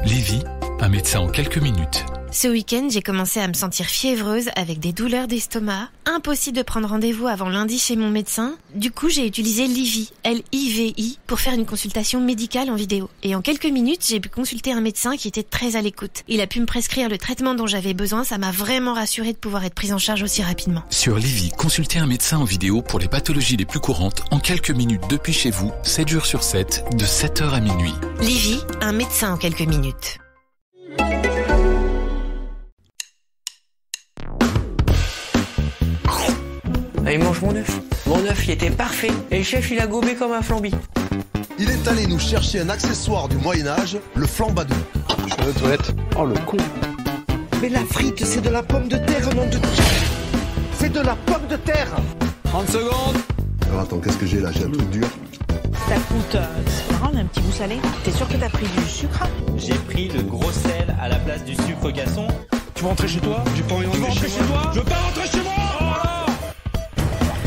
Lévi, un médecin en quelques minutes. Ce week-end, j'ai commencé à me sentir fiévreuse avec des douleurs d'estomac. Impossible de prendre rendez-vous avant lundi chez mon médecin. Du coup, j'ai utilisé Livy, L-I-V-I, pour faire une consultation médicale en vidéo. Et en quelques minutes, j'ai pu consulter un médecin qui était très à l'écoute. Il a pu me prescrire le traitement dont j'avais besoin. Ça m'a vraiment rassurée de pouvoir être prise en charge aussi rapidement. Sur Livy, consultez un médecin en vidéo pour les pathologies les plus courantes en quelques minutes depuis chez vous, 7 jours sur 7, de 7h à minuit. Livy, un médecin en quelques minutes. Il mange mon œuf. Mon œuf, il était parfait. Et le chef, il a gobé comme un flambi. Il est allé nous chercher un accessoire du Moyen-Âge, le flambadou. Je vais aux toilettes. Oh, le con. Mais la frite, c'est de la pomme de terre, nom de Dieu. C'est de la pomme de terre. 30 secondes. Alors attends, qu'est-ce que j'ai là? J'ai un truc dur. Ça coûte, c'est marrant, un petit goût salé. T'es sûr que t'as pris du sucre? J'ai pris le gros sel à la place du sucre gasson. Tu veux rentrer chez toi? J'ai pas envie de rentrer chez toi. Je veux pas rentrer chez moi.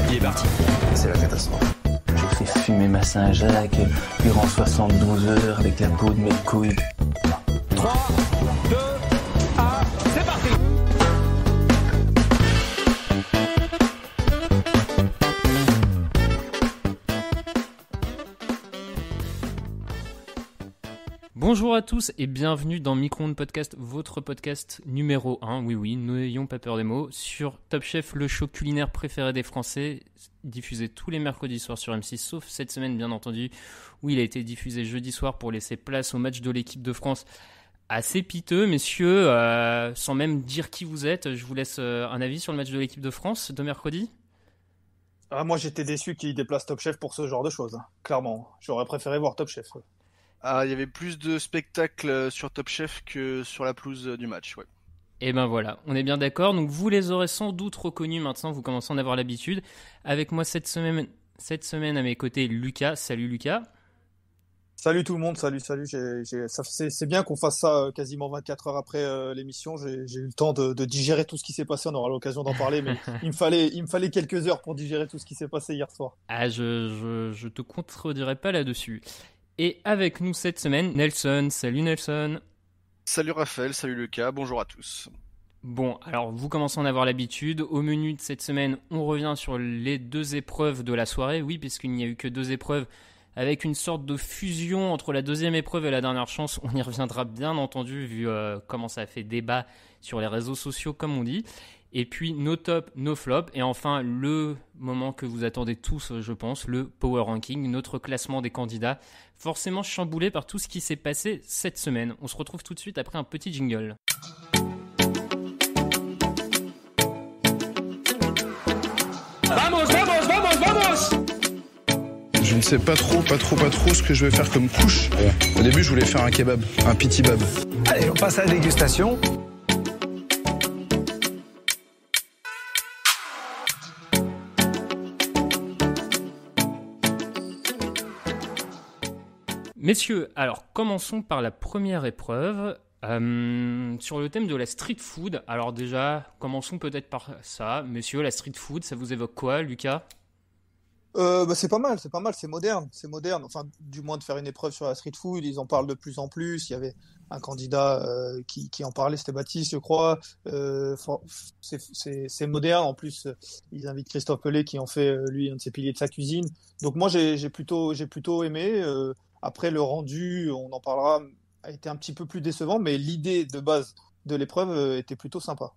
Il est parti. C'est la catastrophe. J'ai fait fumer ma Saint-Jacques durant 72 heures avec la peau de mes couilles. 3, 2, 1, c'est parti. Bonjour à tous et bienvenue dans Micro-ondes Podcast, votre podcast numéro 1, oui, n'ayons pas peur des mots, sur Top Chef, le show culinaire préféré des Français, diffusé tous les mercredis soirs sur M6, sauf cette semaine bien entendu, où il a été diffusé jeudi soir pour laisser place au match de l'équipe de France. Assez piteux, messieurs, sans même dire qui vous êtes, je vous laisse un avis sur le match de l'équipe de France de mercredi. Moi j'étais déçu qu'il déplace Top Chef pour ce genre de choses, clairement. J'aurais préféré voir Top Chef. Il y avait plus de spectacles sur Top Chef que sur la pelouse du match, ouais. Et ben voilà, on est bien d'accord. Donc vous les aurez sans doute reconnus maintenant, vous commencez à en avoir l'habitude. Avec moi cette semaine à mes côtés, Lucas. Salut Lucas. Salut tout le monde, salut. C'est bien qu'on fasse ça quasiment 24 heures après l'émission. J'ai eu le temps de digérer tout ce qui s'est passé. On aura l'occasion d'en parler, mais il me fallait quelques heures pour digérer tout ce qui s'est passé hier soir. Je te contredirai pas là-dessus. Et avec nous cette semaine, Nelson. Salut Nelson. Salut Raphaël, salut Lucas, bonjour à tous. Bon, alors vous commencez à en avoir l'habitude. Au menu de cette semaine, on revient sur les deux épreuves de la soirée. Oui, puisqu'il n'y a eu que deux épreuves, avec une sorte de fusion entre la deuxième épreuve et la dernière chance. On y reviendra bien entendu, vu comment ça a fait débat sur les réseaux sociaux, comme on dit. Et puis nos tops, nos flops. Et enfin, le moment que vous attendez tous, je pense, le Power Ranking, notre classement des candidats, forcément chamboulé par tout ce qui s'est passé cette semaine. On se retrouve tout de suite après un petit jingle. Vamos! Je ne sais pas trop ce que je vais faire comme couche. Au début, je voulais faire un kebab, un pitibab. Allez, on passe à la dégustation. Messieurs, alors commençons par la première épreuve sur le thème de la street food. Alors déjà, commençons peut-être par ça. Messieurs, la street food, ça vous évoque quoi, Lucas ? C'est pas mal, c'est moderne. Enfin, du moins de faire une épreuve sur la street food, ils en parlent de plus en plus. Il y avait un candidat qui en parlait, c'était Baptiste, je crois. C'est moderne. En plus, ils invitent Christophe Pelé qui en fait, lui, un de ses piliers de sa cuisine. Donc moi, j'ai plutôt aimé. Après, le rendu, on en parlera, a été un petit peu plus décevant, mais l'idée de base de l'épreuve était plutôt sympa.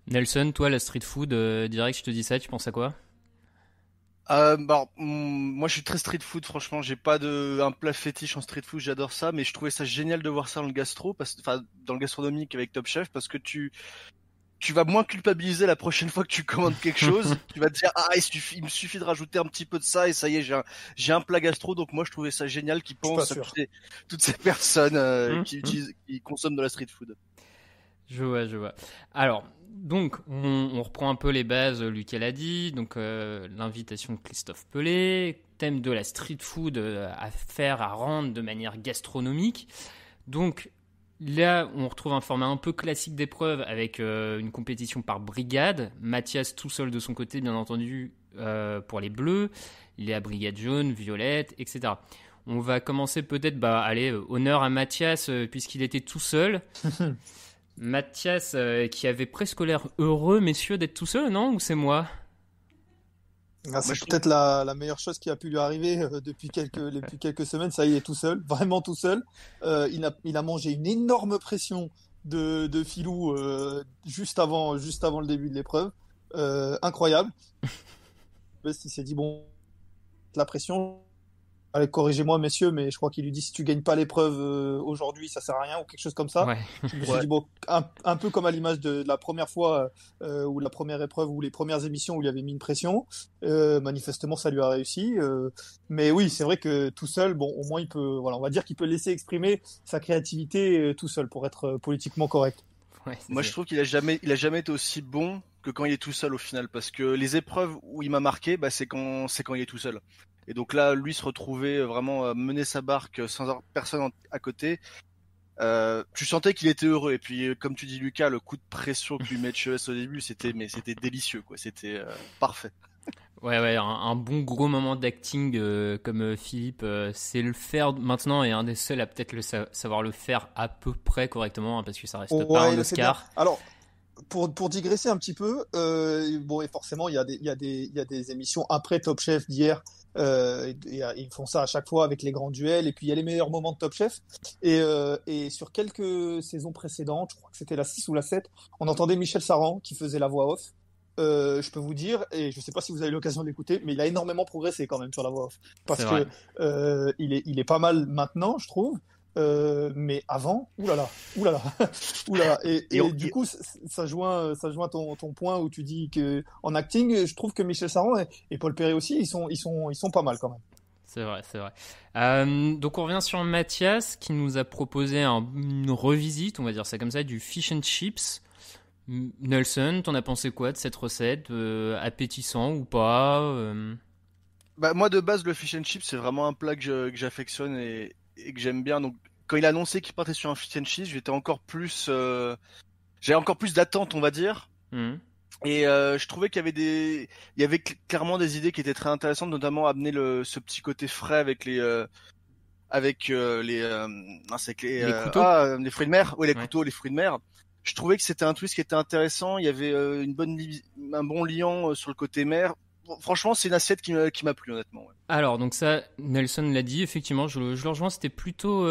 Nelson, toi, la street food, direct, je te dis ça, tu penses à quoi ? Moi je suis très street food, franchement, j'ai pas un plat fétiche en street food, j'adore ça, mais je trouvais ça génial de voir ça dans le dans le gastronomique avec Top Chef, parce que tu vas moins culpabiliser la prochaine fois que tu commandes quelque chose. Tu vas te dire, il me suffit de rajouter un petit peu de ça et ça y est, j'ai un plat gastro. Donc moi, je trouvais ça génial qu'ils pensent à toutes ces personnes qui consomment de la street food. Je vois. Alors, donc, on reprend un peu les bases, Lucas l'a dit. Donc, l'invitation de Christophe Pelé, thème de la street food à rendre de manière gastronomique. Donc, là, on retrouve un format un peu classique d'épreuve avec une compétition par brigade. Mathias tout seul de son côté, bien entendu, pour les bleus. Léa brigade jaune, violette, etc. On va commencer peut-être, honneur à Mathias, puisqu'il était tout seul. Mathias, qui avait presque l'air heureux, messieurs, d'être tout seul, non? Ou c'est moi? C'est peut-être la meilleure chose qui a pu lui arriver depuis quelques semaines. Ça y est, tout seul, vraiment tout seul. Il a mangé une énorme pression de Philou juste avant le début de l'épreuve. Incroyable. Il s'est dit, bon, la pression... Allez, corrigez-moi, messieurs, mais je crois qu'il lui dit si tu gagnes pas l'épreuve aujourd'hui, ça sert à rien ou quelque chose comme ça. Ouais. Je me suis dit, bon, un peu comme à l'image de la première fois ou la première épreuve ou les premières émissions où il avait mis une pression. Manifestement, ça lui a réussi. Mais oui, c'est vrai que tout seul, bon, au moins, on va dire qu'il peut laisser exprimer sa créativité tout seul pour être politiquement correct. Ouais, moi, je trouve qu'il a jamais été aussi bon que quand il est tout seul au final, parce que les épreuves où il m'a marqué, c'est quand il est tout seul. Et donc là, lui se retrouver vraiment mener sa barque sans avoir personne à côté, tu sentais qu'il était heureux. Et puis, comme tu dis, Lucas, le coup de pression que lui met Chevès au début, c'était délicieux, quoi. C'était parfait. Ouais, un bon gros moment d'acting comme Philippe sait le faire maintenant et un des seuls à peut-être savoir le faire à peu près correctement, parce que ça reste pas un Oscar. Alors, pour digresser un petit peu, bon, et forcément, il y a des émissions après Top Chef d'hier. Ils font ça à chaque fois avec les grands duels, et puis il y a les meilleurs moments de Top Chef, et sur quelques saisons précédentes, je crois que c'était la 6 ou la 7, on entendait Michel Saran qui faisait la voix off. Je peux vous dire, et je sais pas si vous avez l'occasion de l'écouter, mais il a énormément progressé quand même sur la voix off, parce que il est pas mal maintenant, je trouve. Mais avant, oulala. Et du coup, ça joint ton point où tu dis que en acting, je trouve que Michel Saran et Paul Perret aussi, ils sont pas mal quand même. C'est vrai. Donc on revient sur Mathias qui nous a proposé une revisite, on va dire ça comme ça, du fish and chips. Nelson, t'en as pensé quoi de cette recette? Appétissant ou pas? Moi de base, le fish and chips, c'est vraiment un plat que j'affectionne et que j'aime bien. Donc quand il a annoncé qu'il partait sur un fish and chips, j'étais encore plus j'ai encore plus d'attente, on va dire. Et je trouvais qu'il y avait clairement des idées qui étaient très intéressantes, notamment amener ce petit côté frais avec les couteaux, les fruits de mer. Oui, les couteaux, les fruits de mer. Je trouvais que c'était un twist qui était intéressant. Il y avait un bon liant sur le côté mer. Franchement, c'est une assiette qui m'a plu, honnêtement. Ouais. Alors, donc ça, Nelson l'a dit, effectivement, je le rejoins, c'était plutôt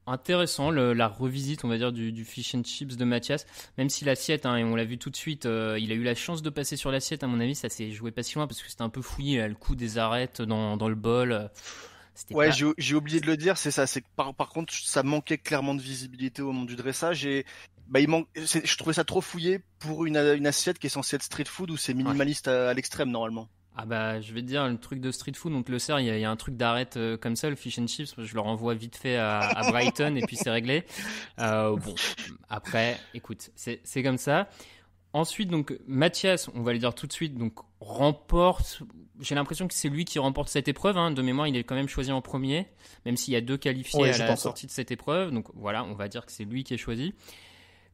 intéressant, la revisite, on va dire, du fish and chips de Mathias, même si l'assiette, et on l'a vu tout de suite, il a eu la chance de passer sur l'assiette, à mon avis, ça s'est joué pas si loin, parce que c'était un peu fouillé, le coup des arêtes dans le bol. Ouais, j'ai oublié de le dire, c'est ça, c'est que par contre, ça manquait clairement de visibilité au moment du dressage, et je trouvais ça trop fouillé pour une assiette qui est censée être street food, où c'est minimaliste à l'extrême, normalement. Ah je vais te dire, le truc de street food, on te le sert, il y a un truc d'arête comme ça, le fish and chips, je le renvoie vite fait à Brighton et puis c'est réglé. Bon, après, écoute, c'est comme ça. Ensuite, donc, Mathias, on va le dire tout de suite, donc, remporte, j'ai l'impression que c'est lui qui remporte cette épreuve, de mémoire, il est quand même choisi en premier, même s'il y a 2 qualifiés à la sortie de cette épreuve, donc voilà, on va dire que c'est lui qui est choisi.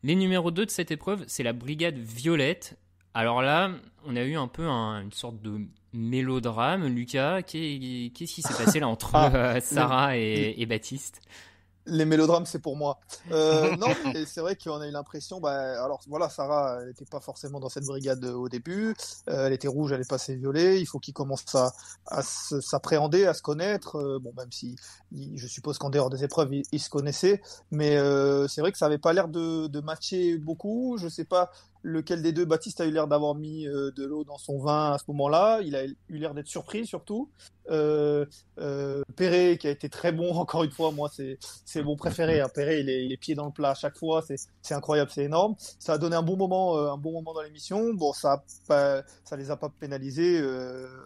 Les numéros 2 de cette épreuve, c'est la brigade Violette. Alors là, on a eu un peu une sorte de mélodrame. Lucas, qu'est-ce qui s'est passé là entre Sarah et Baptiste? Les mélodrames, c'est pour moi. Non, mais c'est vrai qu'on a eu l'impression. Alors voilà, Sarah, elle n'était pas forcément dans cette brigade au début. Elle était rouge, elle est passée violet. Il faut qu'il commence à s'appréhender, à se connaître. Bon, même si je suppose qu'en dehors des épreuves, ils se connaissaient, mais c'est vrai que ça avait pas l'air de matcher beaucoup. Je sais pas lequel des deux. Baptiste a eu l'air d'avoir mis de l'eau dans son vin à ce moment-là. Il a eu l'air d'être surpris surtout. Perret qui a été très bon encore une fois, moi c'est mon préféré. Perret, il est pieds dans le plat à chaque fois, c'est incroyable, c'est énorme. Ça a donné un bon moment dans l'émission. Bon, ça les a pas pénalisés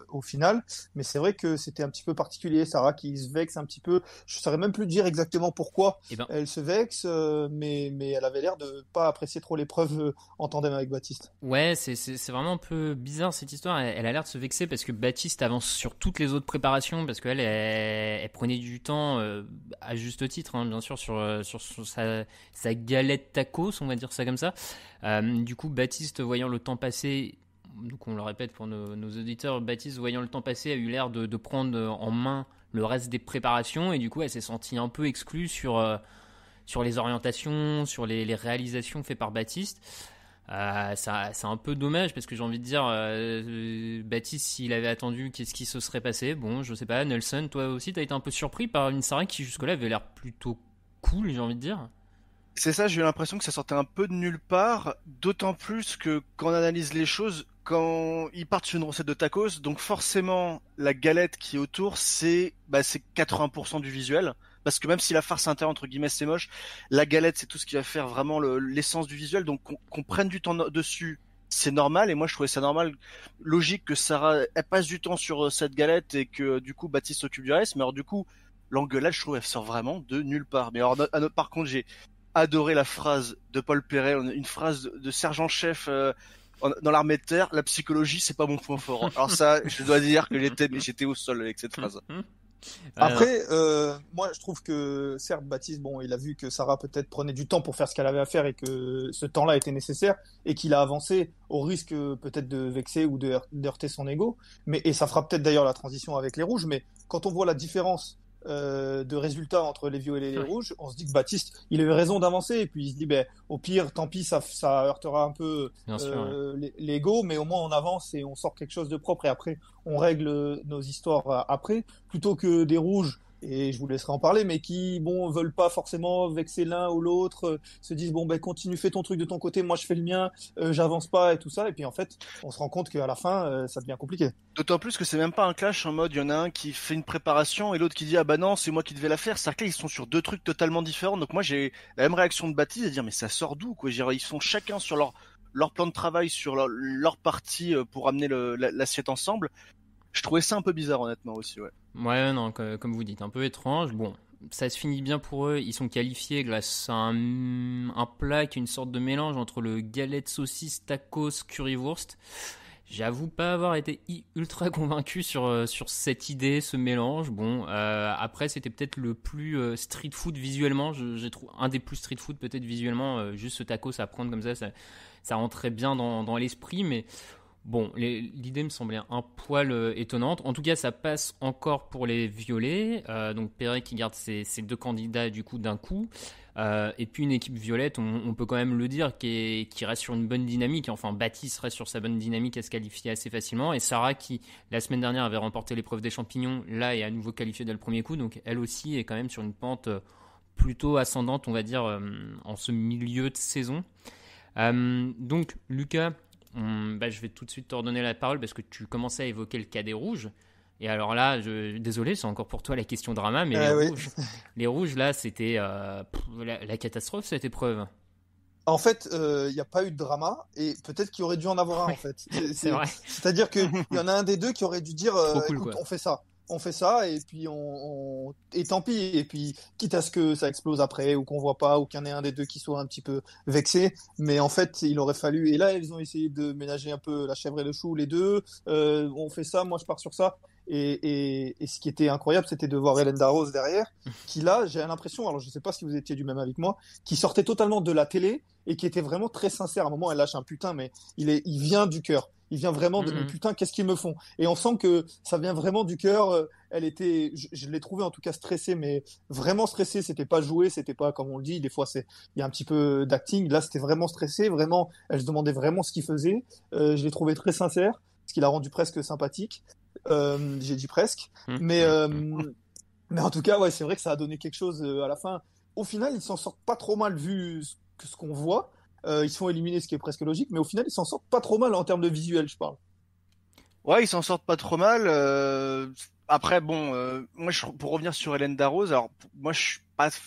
au final, mais c'est vrai que c'était un petit peu particulier. Sarah qui se vexe un petit peu. Je saurais même plus dire exactement pourquoi elle se vexe, mais elle avait l'air de pas apprécier trop l'épreuve en tandem avec Baptiste. Ouais, c'est vraiment un peu bizarre cette histoire. Elle a l'air de se vexer parce que Baptiste avance sur toutes les autres préparations, parce qu'elle elle prenait du temps à juste titre, bien sûr, sur sa galette tacos, on va dire ça comme ça. Du coup, Baptiste, voyant le temps passer, donc on le répète pour nos auditeurs, Baptiste, voyant le temps passer, a eu l'air de prendre en main le reste des préparations et du coup elle s'est sentie un peu exclue sur les orientations, sur les réalisations faites par Baptiste. C'est un peu dommage parce que j'ai envie de dire Baptiste, s'il avait attendu, qu'est-ce qui se serait passé? Bon, je sais pas. Nelson, toi aussi t'as été un peu surpris par une Sarah qui jusque-là avait l'air plutôt cool, j'ai envie de dire. C'est ça, j'ai eu l'impression que ça sortait un peu de nulle part, d'autant plus que quand on analyse les choses, quand ils partent sur une recette de tacos, donc forcément la galette qui est autour, c'est 80% du visuel. Parce que même si la farce intérieure, entre guillemets, c'est moche, la galette, c'est tout ce qui va faire vraiment l'essence du visuel. Donc qu'on prenne du temps dessus, c'est normal. Et moi, je trouvais ça normal, logique que Sarah elle passe du temps sur cette galette et que du coup, Baptiste s'occupe du reste. Mais alors du coup, l'engueulade, je trouve, elle sort vraiment de nulle part. Mais alors, par contre, j'ai adoré la phrase de Paul Perret, une phrase de sergent-chef dans l'armée de terre. La psychologie, c'est pas mon point fort. Alors ça, je dois dire que j'étais au sol avec cette phrase. Après, moi, je trouve que certes, Baptiste, bon, il a vu que Sarah peut-être prenait du temps pour faire ce qu'elle avait à faire et que ce temps-là était nécessaire et qu'il a avancé au risque peut-être de vexer ou de heurter son ego. Et ça fera peut-être d'ailleurs la transition avec les rouges. Mais quand on voit la différence de résultats entre les violets et les rouges, on se dit que Baptiste, il avait raison d'avancer et puis il se dit, au pire, tant pis, ça heurtera un peu l'ego, mais au moins on avance et on sort quelque chose de propre et après on règle nos histoires après, plutôt que des rouges, et je vous laisserai en parler, mais qui veulent pas forcément vexer l'un ou l'autre, se disent continue, fais ton truc de ton côté, moi je fais le mien, j'avance pas et tout ça, et puis en fait on se rend compte qu'à la fin ça devient compliqué. D'autant plus que c'est même pas un clash en mode il y en a un qui fait une préparation et l'autre qui dit ah bah non c'est moi qui devais la faire. C'est-à-dire que là, ils sont sur deux trucs totalement différents, donc moi j'ai la même réaction de Baptiste à dire mais ça sort d'où quoi. Ils sont chacun sur leur plan de travail, sur leur partie pour amener l'assiette ensemble. Je trouvais ça un peu bizarre honnêtement aussi, ouais. Ouais, non, comme vous dites, un peu étrange. Bon, ça se finit bien pour eux. Ils sont qualifiés grâce à un plat qui est une sorte de mélange entre le galette saucisse, tacos, currywurst. J'avoue pas avoir été ultra convaincu sur cette idée, ce mélange. Bon, après c'était peut-être le plus street food visuellement. J'ai trouvé un des plus street food peut-être visuellement. Juste ce tacos à prendre comme ça rentrait bien dans l'esprit, mais bon, l'idée me semblait un poil étonnante. En tout cas, ça passe encore pour les violets. Donc Perret qui garde ses deux candidats du coup d'un coup. Et puis une équipe violette, on peut quand même le dire, qui reste sur une bonne dynamique. Enfin, Baptiste reste sur sa bonne dynamique à se qualifier assez facilement. Et Sarah, qui la semaine dernière avait remporté l'épreuve des champignons, là est à nouveau qualifiée dès le premier coup. Donc elle aussi est quand même sur une pente plutôt ascendante, on va dire, en ce milieu de saison. Donc Lucas, je vais tout de suite te redonner la parole parce que tu commençais à évoquer le cas des rouges. Et alors là, désolé, c'est encore pour toi la question drama, mais les rouges, là, c'était la catastrophe, cette épreuve. En fait, il n'y a pas eu de drama et peut-être qu'il aurait dû en avoir un, en fait. C'est vrai. C'est-à-dire qu'il y en a un des deux qui aurait dû dire cool, écoute, quoi. on fait ça et puis et tant pis, et puis quitte à ce que ça explose après ou qu'on voit pas ou qu'il y en ait un des deux qui soit un petit peu vexé, mais en fait il aurait fallu, et là ils ont essayé de ménager un peu la chèvre et le chou les deux, on fait ça, moi je pars sur ça, et ce qui était incroyable c'était de voir Hélène Darroze derrière qui là j'ai l'impression, alors je sais pas si vous étiez du même avec moi, qui sortait totalement de la télé et qui était vraiment très sincère. À un moment elle lâche un putain, mais il vient du cœur. Il vient vraiment de putain, qu'est-ce qu'ils me font? Et on sent que ça vient vraiment du cœur. Elle était, je l'ai trouvée en tout cas stressée, mais vraiment stressée. C'était pas joué, c'était pas comme on le dit. Des fois, il y a un petit peu d'acting. Là, c'était vraiment stressé. Vraiment, elle se demandait vraiment ce qu'il faisait. Je l'ai trouvé très sincère, ce qui l'a rendu presque sympathique. J'ai dit presque, mais en tout cas, ouais, c'est vrai que ça a donné quelque chose à la fin. Au final, ils s'en sortent pas trop mal vu ce qu'on voit. Ils se font éliminer, ce qui est presque logique, mais au final, ils s'en sortent pas trop mal en termes de visuel, je parle. Ouais, ils s'en sortent pas trop mal. Après, bon, moi, pour revenir sur Hélène Darroze, alors moi, je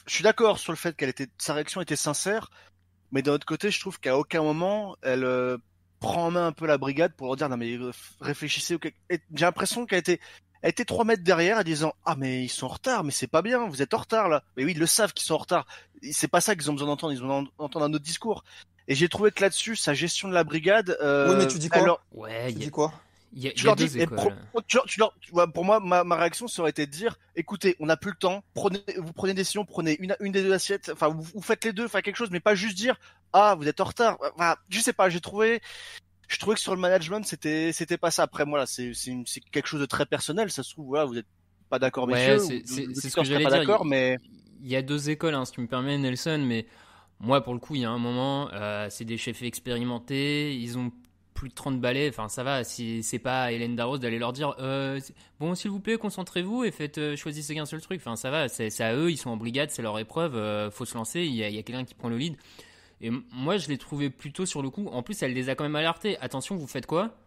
suis d'accord sur le fait sa réaction était sincère, mais d'un autre côté, je trouve qu'à aucun moment, elle prend en main un peu la brigade pour leur dire non mais réfléchissez. J'ai l'impression qu'elle était 3 mètres derrière en disant ah mais ils sont en retard, mais c'est pas bien, vous êtes en retard là. Mais oui, ils le savent qu'ils sont en retard. C'est pas ça qu'ils ont besoin d'entendre, ils ont besoin d'entendre un autre discours. Et j'ai trouvé que là-dessus, sa gestion de la brigade. Oui, mais tu dis quoi? Tu dis quoi? Tu leur dis, pour moi, ma réaction ça aurait été de dire, écoutez, on n'a plus le temps, vous prenez des décisions, prenez une des deux assiettes, enfin vous faites les deux, enfin quelque chose, mais pas juste dire ah vous êtes en retard. Enfin, je sais pas, j'ai trouvé je trouvais que sur le management, c'était pas ça. Après, moi, là, c'est quelque chose de très personnel. Ça se trouve, voilà, vous êtes pas d'accord, messieurs. C'est ce que j'allais dire. D'accord, mais il y a deux écoles, hein, si tu me permets, Nelson, mais moi, pour le coup, il y a un moment, c'est des chefs expérimentés, ils ont plus de 30 balais, enfin ça va, si c'est pas à Hélène Darroze d'aller leur dire bon, s'il vous plaît, concentrez-vous et choisissez qu'un seul truc, enfin ça va, c'est à eux, ils sont en brigade, c'est leur épreuve, faut se lancer, il y a quelqu'un qui prend le lead. Et moi, je l'ai trouvé plutôt sur le coup, en plus, elle les a quand même alertés, attention, vous faites quoi ?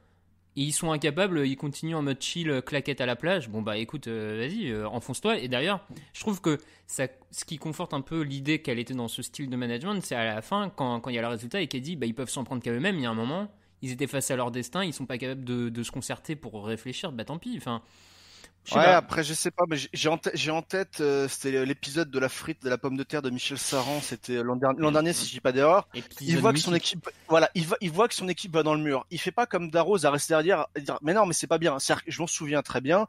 Et ils sont incapables, ils continuent en mode chill, claquette à la plage. Bon bah écoute, vas-y, enfonce-toi. Et d'ailleurs, je trouve que ce qui conforte un peu l'idée qu'elle était dans ce style de management, c'est à la fin, quand il y a le résultat et qu'elle dit bah ils peuvent s'en prendre qu'à eux-mêmes, il y a un moment, ils étaient face à leur destin, ils sont pas capables de se concerter pour réfléchir, bah tant pis, enfin... Ouais, après, je sais pas, mais j'ai en tête, c'était l'épisode de la frite de la pomme de terre de Michel Saran, c'était l'an dernier, si je dis pas d'erreur. Il voit que son équipe, voilà, il voit que son équipe va dans le mur. Il fait pas comme Darroze à rester derrière et dire, mais non, mais c'est pas bien. C'est-à-dire, je m'en souviens très bien.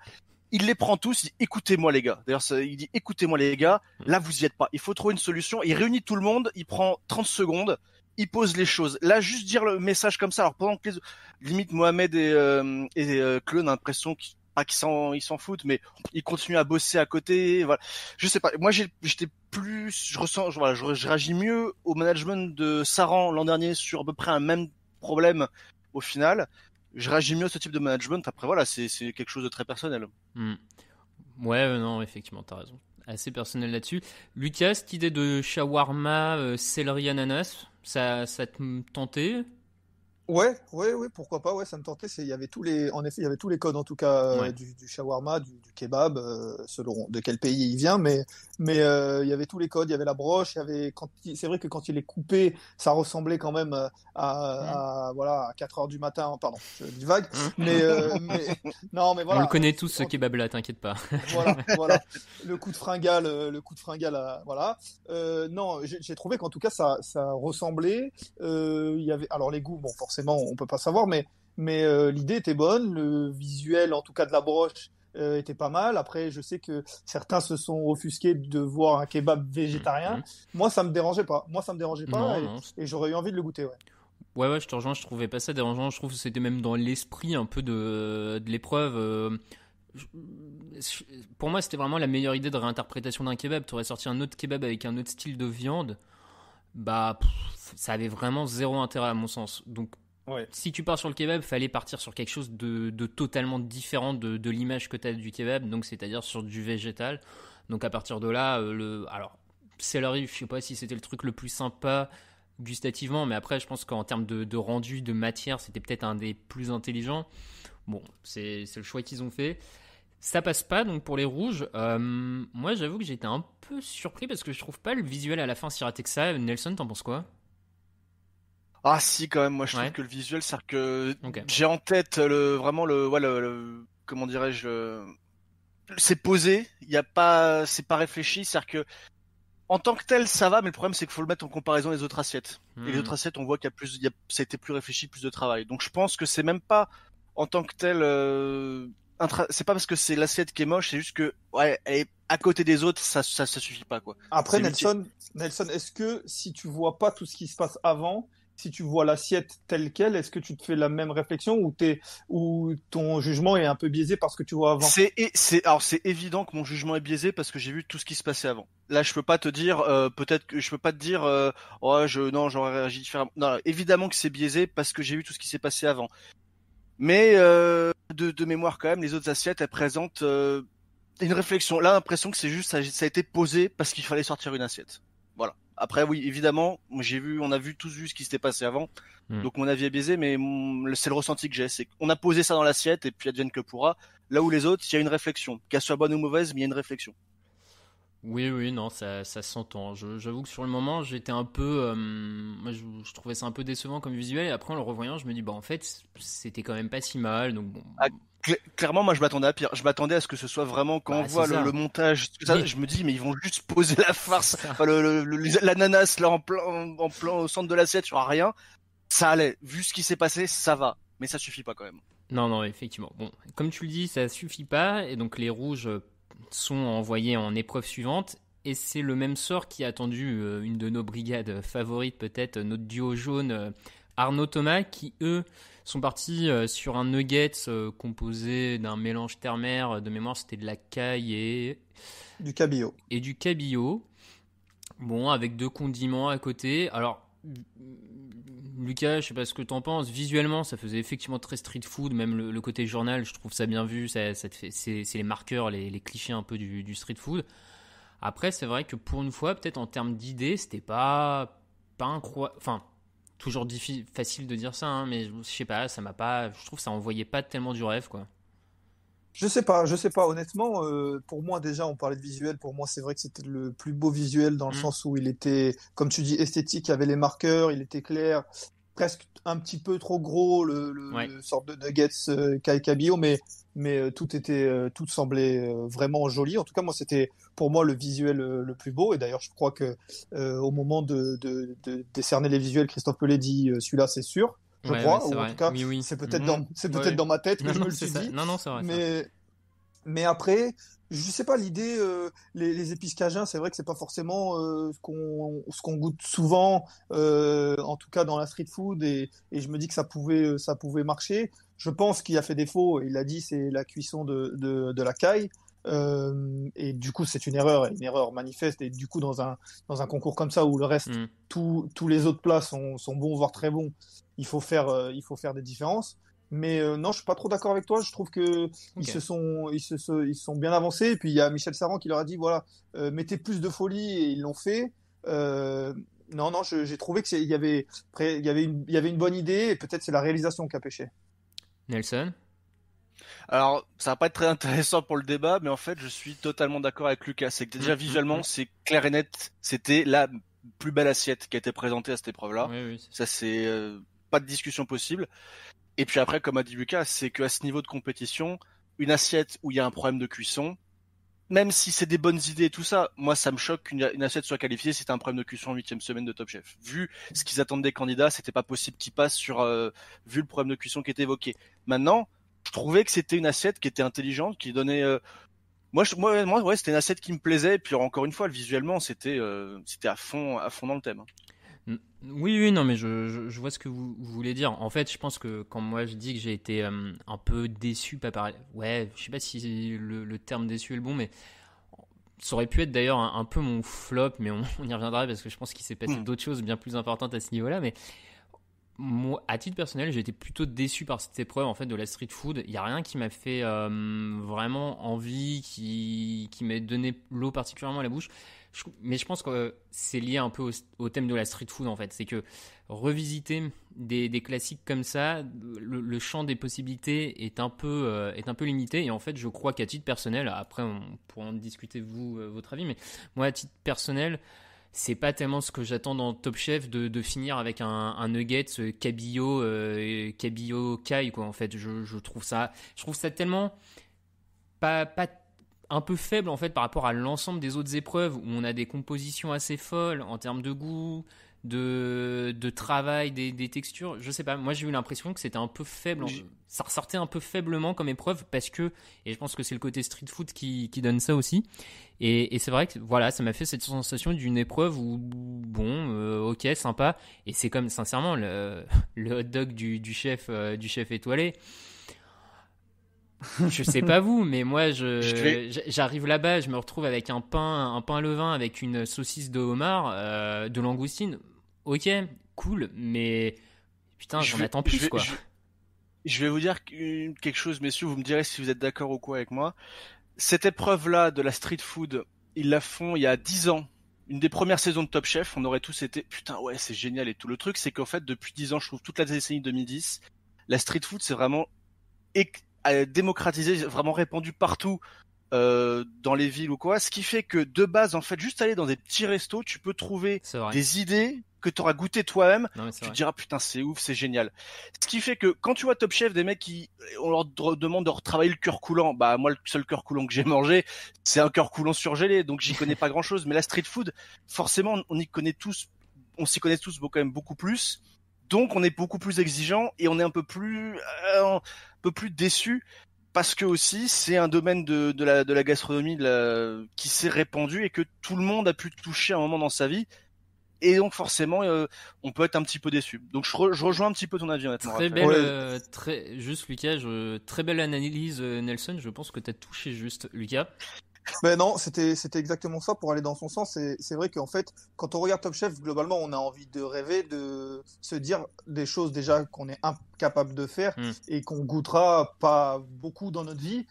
Il les prend tous, il dit, écoutez-moi les gars. D'ailleurs, il dit, écoutez-moi les gars, là, vous y êtes pas. Il faut trouver une solution. Il réunit tout le monde, il prend 30 secondes, il pose les choses. Là, juste dire le message comme ça, alors pendant que limite Mohamed et Kleun a l'impression qu'ils s'en foutent, mais ils continuent à bosser à côté. Voilà. Je sais pas. Moi, j'étais plus, je réagis mieux au management de Saran l'an dernier sur à peu près un même problème au final. Je réagis mieux à ce type de management. Après, voilà, c'est quelque chose de très personnel. Ouais, non, effectivement, t'as raison. Assez personnel là-dessus. Lucas, cette idée de shawarma, céleri, ananas, ça te tentait ? Ouais, pourquoi pas, ouais, ça me tentait. En effet, il y avait tous les codes, en tout cas, Ouais. du shawarma, du kebab, selon de quel pays il vient, mais il y avait tous les codes, il y avait la broche, c'est vrai que quand il est coupé, ça ressemblait quand même à 4 heures du matin, pardon, je divague, non, mais voilà. On le connaît tous, ce kebab-là, t'inquiète pas. Voilà, le coup de fringale, voilà. Non, j'ai trouvé qu'en tout cas, ça ressemblait, il y avait, alors les goûts, bon, forcément, on peut pas savoir, mais l'idée était bonne, le visuel, en tout cas de la broche, était pas mal. Après, je sais que certains se sont offusqués de voir un kebab végétarien. Moi, ça me dérangeait pas. Et j'aurais eu envie de le goûter, ouais. Ouais, je te rejoins, je trouvais pas ça dérangeant. Je trouve que c'était même dans l'esprit un peu de l'épreuve. Pour moi, c'était vraiment la meilleure idée de réinterprétation d'un kebab. Tu aurais sorti un autre kebab avec un autre style de viande. Bah, ça avait vraiment zéro intérêt à mon sens. Donc, si tu pars sur le kebab, fallait partir sur quelque chose de totalement différent de l'image que tu as du kebab, donc c'est-à-dire sur du végétal. Donc à partir de là, alors céleri, je sais pas si c'était le truc le plus sympa gustativement, mais après je pense qu'en termes de rendu, de matière, c'était peut-être un des plus intelligents. Bon, c'est le choix qu'ils ont fait. Ça passe pas donc pour les rouges. Moi j'avoue que j'étais un peu surpris parce que je trouve pas le visuel à la fin si raté que ça. Nelson, t'en penses quoi ? Ah si, quand même, moi je trouve que le visuel, c'est-à-dire que j'ai en tête comment dirais-je, c'est posé, c'est pas réfléchi, c'est-à-dire que en tant que tel ça va, mais le problème c'est qu'il faut le mettre en comparaison des autres assiettes. Et les autres assiettes, on voit ça a été plus réfléchi, plus de travail. Donc je pense que c'est même pas en tant que tel, c'est pas parce que c'est l'assiette qui est moche, c'est juste que elle est à côté des autres, ça suffit pas quoi. Après Nelson, est-ce que si tu vois pas tout ce qui se passe avant, si tu vois l'assiette telle quelle, est-ce que tu te fais la même réflexion ou ton jugement est un peu biaisé parce que tu vois avant ? Alors c'est évident que mon jugement est biaisé parce que j'ai vu tout ce qui se passait avant. Là, je peux pas te dire, j'aurais réagi différemment. Non, évidemment que c'est biaisé parce que j'ai vu tout ce qui s'est passé avant. Mais de mémoire quand même, les autres assiettes, elles présentent une réflexion. Là, l'impression que c'est juste ça a été posé parce qu'il fallait sortir une assiette. Voilà. Après, oui, évidemment, on a tous vu ce qui s'était passé avant, donc mon avis est biaisé, mais c'est le ressenti que j'ai, c'est qu'on a posé ça dans l'assiette et puis advienne que pourra. Là où les autres, il y a une réflexion, qu'elle soit bonne ou mauvaise, mais il y a une réflexion. Oui, non, ça s'entend. J'avoue que sur le moment, j'étais un peu, moi, je trouvais ça un peu décevant comme visuel. Et après, en le revoyant, je me dis, en fait, c'était quand même pas si mal. Donc bon. Clairement, moi, je m'attendais à pire. Je m'attendais à ce que ce soit vraiment quand on voit le montage, tout ça, je me dis, mais ils vont juste poser la farce, l'ananas là en plein au centre de l'assiette, sur rien. Ça allait. Vu ce qui s'est passé, ça va, mais ça suffit pas quand même. Non, effectivement. Bon, comme tu le dis, ça suffit pas, et donc les rouges sont envoyés en épreuve suivante, et c'est le même sort qui a attendu une de nos brigades favorites, peut-être, notre duo jaune, Arnaud Thomas qui, eux, sont partis sur un nuggets composé d'un mélange terre-mer. De mémoire, c'était de la caille et du cabillaud. Et du cabillaud. Bon, avec 2 condiments à côté. Alors, Lucas, je sais pas ce que t'en penses. Visuellement, ça faisait effectivement très street food. Même le côté journal, je trouve ça bien vu. Ça te fait, c'est les marqueurs, les clichés un peu du street food. Après, c'est vrai que pour une fois, peut-être en termes d'idées, c'était pas incroyable. Enfin, toujours facile de dire ça, hein, mais je sais pas, ça m'a pas. Je trouve que ça envoyait pas tellement du rêve, quoi. Je sais pas. Honnêtement, pour moi déjà, on parlait de visuel. Pour moi, c'est vrai que c'était le plus beau visuel dans le sens où il était, comme tu dis, esthétique. Il y avait les marqueurs, il était clair, presque un petit peu trop gros, le sorte de nuggets cabillaud, mais tout semblait vraiment joli. En tout cas, moi, c'était pour moi le visuel le plus beau. Et d'ailleurs, je crois que au moment de décerner les visuels, Christophe Pelé dit celui-là, c'est sûr. Je crois, ou en tout cas, oui. c'est peut-être dans ma tête que je me le suis dit. Non, c'est vrai. Mais après, je sais pas, l'idée, les épices cajun, c'est vrai que c'est pas forcément ce qu'on goûte souvent, en tout cas dans la street food, et je me dis que ça pouvait marcher. Je pense qu'il a fait défaut, il l'a dit, c'est la cuisson de la caille. Et du coup, c'est une erreur manifeste. Et du coup, dans un concours comme ça où le reste, tous les autres plats sont bons, voire très bons, il faut faire des différences. Mais non, je suis pas trop d'accord avec toi. Je trouve que ils se sont bien avancés. Et puis il y a Michel Servan qui leur a dit voilà, mettez plus de folie, et ils l'ont fait. Non, j'ai trouvé que il y avait une bonne idée, et peut-être c'est la réalisation qui a pêché. Nelson. Alors, ça va pas être très intéressant pour le débat, mais en fait, je suis totalement d'accord avec Lucas. C'est que déjà visuellement, c'est clair et net. C'était la plus belle assiette qui a été présentée à cette épreuve-là. Oui, ça, c'est pas de discussion possible. Et puis après, comme a dit Lucas, c'est qu'à ce niveau de compétition, une assiette où il y a un problème de cuisson, même si c'est des bonnes idées et tout ça, moi ça me choque qu'une assiette soit qualifiée si c'était un problème de cuisson en 8e semaine de Top Chef. Vu ce qu'ils attendent des candidats, c'était pas possible qu'ils passent sur vu le problème de cuisson qui était évoqué. Maintenant, je trouvais que c'était une assiette qui était intelligente, qui donnait moi c'était une assiette qui me plaisait, et puis encore une fois, visuellement, c'était à fond dans le thème. Oui, non, mais je vois ce que vous voulez dire. En fait, je pense que quand moi je dis que j'ai été un peu déçu, pas pareil. Ouais, je sais pas si le terme déçu est le bon, mais ça aurait pu être d'ailleurs un peu mon flop, mais on y reviendra parce que je pense qu'il s'est passé d'autres choses bien plus importantes à ce niveau-là. Mais moi, à titre personnel, j'ai été plutôt déçu par cette épreuve en fait de la street food. Il y a rien qui m'a fait vraiment envie, qui m'ait donné l'eau particulièrement à la bouche. Mais je pense que c'est lié un peu au thème de la street food en fait. C'est que revisiter des classiques comme ça, le champ des possibilités est un peu limité. Et en fait, je crois qu'à titre personnel, après on pourra en discuter votre avis, mais moi à titre personnel, c'est pas tellement ce que j'attends dans Top Chef de finir avec un nugget cabillaud caille quoi. En fait, je trouve ça tellement pas un peu faible en fait par rapport à l'ensemble des autres épreuves où on a des compositions assez folles en termes de goût, de travail, des textures. Je sais pas, moi j'ai eu l'impression que c'était un peu faible, ça ressortait un peu faiblement comme épreuve parce que, et je pense que c'est le côté street food qui donne ça aussi, et c'est vrai que voilà, ça m'a fait cette sensation d'une épreuve où bon, ok, sympa, et c'est comme sincèrement le hot dog du chef étoilé. Je sais pas vous, mais moi j'arrive là-bas, je me retrouve avec un pain levain avec une saucisse de homard, de langoustine. Ok, cool, mais putain, j'en attends plus quoi. Je vais vous dire quelque chose, messieurs, vous me direz si vous êtes d'accord ou quoi avec moi. Cette épreuve-là de la street food, ils la font il y a 10 ans. Une des premières saisons de Top Chef, on aurait tous été putain ouais c'est génial et tout. Le truc c'est qu'en fait depuis 10 ans, je trouve toute la décennie 2010, la street food c'est vraiment démocratisé, vraiment répandu partout dans les villes ou quoi, ce qui fait que de base en fait juste aller dans des petits restos tu peux trouver des idées que tu auras goûté toi-même, tu te diras putain c'est ouf, c'est génial. Ce qui fait que quand tu vois Top Chef des mecs qui on leur demande de retravailler le cœur coulant, bah moi le seul cœur coulant que j'ai mangé c'est un cœur coulant surgelé, donc j'y connais pas grand chose, mais la street food forcément on s'y connaît tous quand même beaucoup plus. Donc on est beaucoup plus exigeant et on est un peu plus déçu parce que aussi c'est un domaine de la gastronomie qui s'est répandu et que tout le monde a pu toucher à un moment dans sa vie. et donc forcément on peut être un petit peu déçu. Donc je rejoins un petit peu ton avis honnêtement. Très belle, juste Lucas, très belle analyse Nelson, je pense que tu as touché juste Lucas. Ben non, c'était exactement ça pour aller dans son sens. C'est vrai qu'en fait, quand on regarde Top Chef, globalement, on a envie de rêver, de se dire des choses déjà qu'on est incapable de faire et qu'on goûtera pas beaucoup dans notre vie.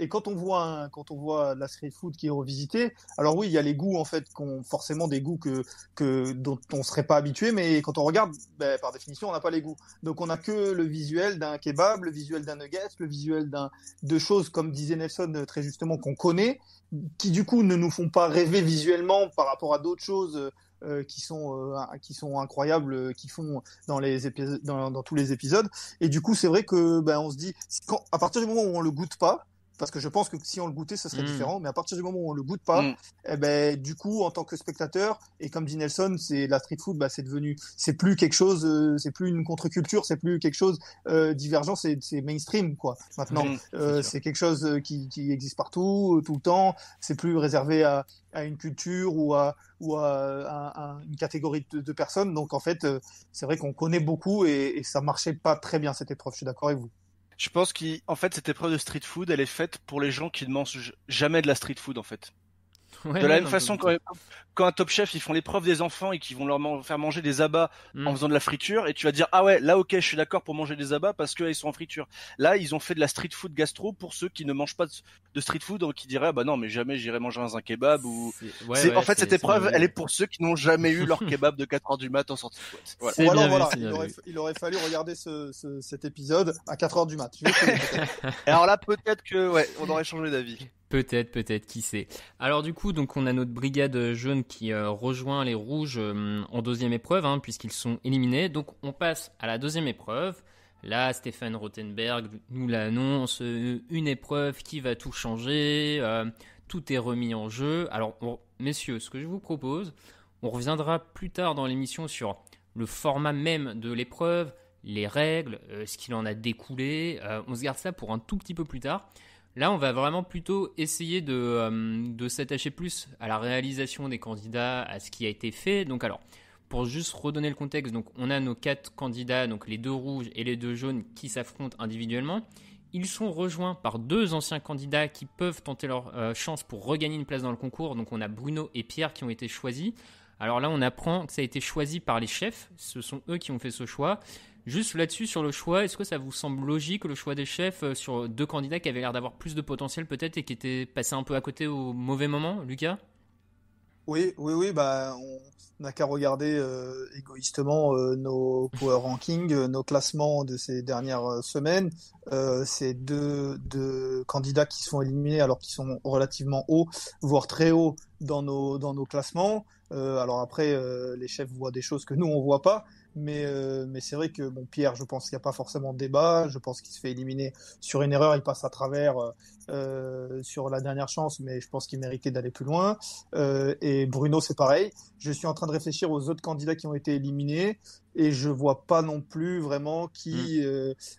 Et quand on voit la street food qui est revisitée, alors oui, il y a les goûts en fait, forcément des goûts dont on serait pas habitué, mais quand on regarde, ben, par définition, on n'a pas les goûts. Donc on n'a que le visuel d'un kebab, le visuel d'un nugget, le visuel de choses comme disait Nelson très justement qu'on connaît, qui du coup ne nous font pas rêver visuellement par rapport à d'autres choses qui sont incroyables, qui font dans les épisodes, dans tous les épisodes. Et du coup, c'est vrai que ben on se dit, à partir du moment où on le goûte pas, parce que je pense que si on le goûtait, ce serait différent, mais à partir du moment où on le goûte pas, eh ben du coup, en tant que spectateur, et comme dit Nelson, c'est la street food, bah c'est plus quelque chose, c'est plus une contre-culture, c'est plus quelque chose divergent, c'est mainstream quoi. Maintenant, c'est quelque chose qui existe partout, tout le temps. C'est plus réservé à une culture ou à une catégorie de personnes. Donc en fait, c'est vrai qu'on connaît beaucoup et ça marchait pas très bien cette épreuve. Je suis d'accord avec vous. Je pense qu'en fait, cette épreuve de street food, elle est faite pour les gens qui ne mangent jamais de la street food, en fait. Ouais, de la même façon, quand un Top Chef, ils font l'épreuve des enfants et qu'ils vont leur faire manger des abats en faisant de la friture, et tu vas dire, ah ouais, là, ok, je suis d'accord pour manger des abats parce qu'ils sont en friture. Là, ils ont fait de la street food gastro pour ceux qui ne mangent pas de street food, donc qui diraient, bah non, mais jamais j'irai manger un kebab ou, en fait, cette épreuve, elle est pour ceux qui n'ont jamais eu leur kebab de 4h du mat en sortie de boîte. Voilà. Ou alors, voilà, il aurait fallu regarder cet épisode à 4h du mat. Alors là, peut-être que, ouais, on aurait changé d'avis. Peut-être, qui sait. Alors du coup, donc on a notre brigade jaune qui rejoint les rouges en deuxième épreuve, puisqu'ils sont éliminés. Donc on passe à la deuxième épreuve. Là, Stéphane Rothenberg nous l'annonce, une épreuve qui va tout changer, tout est remis en jeu. Alors messieurs, ce que je vous propose, on reviendra plus tard dans l'émission sur le format même de l'épreuve, les règles, ce qu'il en a découlé. On se garde ça pour un tout petit peu plus tard. Là, on va vraiment plutôt essayer de s'attacher plus à la réalisation des candidats, à ce qui a été fait. Donc alors, pour juste redonner le contexte, donc on a nos 4 candidats, donc les 2 rouges et les 2 jaunes qui s'affrontent individuellement. Ils sont rejoints par 2 anciens candidats qui peuvent tenter leur chance pour regagner une place dans le concours. Donc on a Bruno et Pierre qui ont été choisis. Alors là, on apprend que ça a été choisi par les chefs. Ce sont eux qui ont fait ce choix. Juste là-dessus, sur le choix, est-ce que ça vous semble logique, le choix des chefs, sur 2 candidats qui avaient l'air d'avoir plus de potentiel peut-être et qui étaient passés un peu à côté au mauvais moment, Lucas ? Oui, bah, on n'a qu'à regarder égoïstement nos power rankings, nos classements de ces dernières semaines. C'est deux candidats qui sont éliminés alors qu'ils sont relativement hauts, voire très hauts dans nos classements. Alors après, les chefs voient des choses que nous, on voit pas. Mais c'est vrai que Pierre, je pense qu'il n'y a pas forcément de débat. Je pense qu'il se fait éliminer sur une erreur. Il passe à travers sur la dernière chance, mais je pense qu'il méritait d'aller plus loin. Et Bruno, c'est pareil. Je suis en train de réfléchir aux autres candidats qui ont été éliminés et je vois pas non plus vraiment qui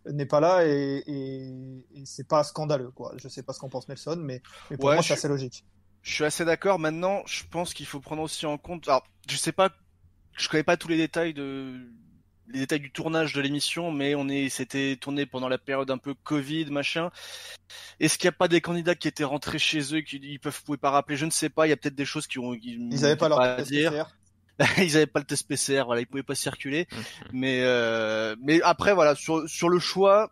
n'est pas là et c'est pas scandaleux, quoi. Je sais pas ce qu'en pense Nelson, mais pour moi, c'est assez logique. Je suis assez d'accord. Maintenant, je pense qu'il faut prendre aussi en compte. Alors, je connais pas tous les détails du tournage de l'émission, mais c'était tourné pendant la période un peu Covid, machin. Est-ce qu'il n'y a pas des candidats qui étaient rentrés chez eux, qui pouvaient pas rappeler? Je ne sais pas. Il y a peut-être des choses ils n'avaient pas leur test PCR. Ils n'avaient pas le test PCR, voilà, ils pouvaient pas circuler. Mais après, voilà, sur le choix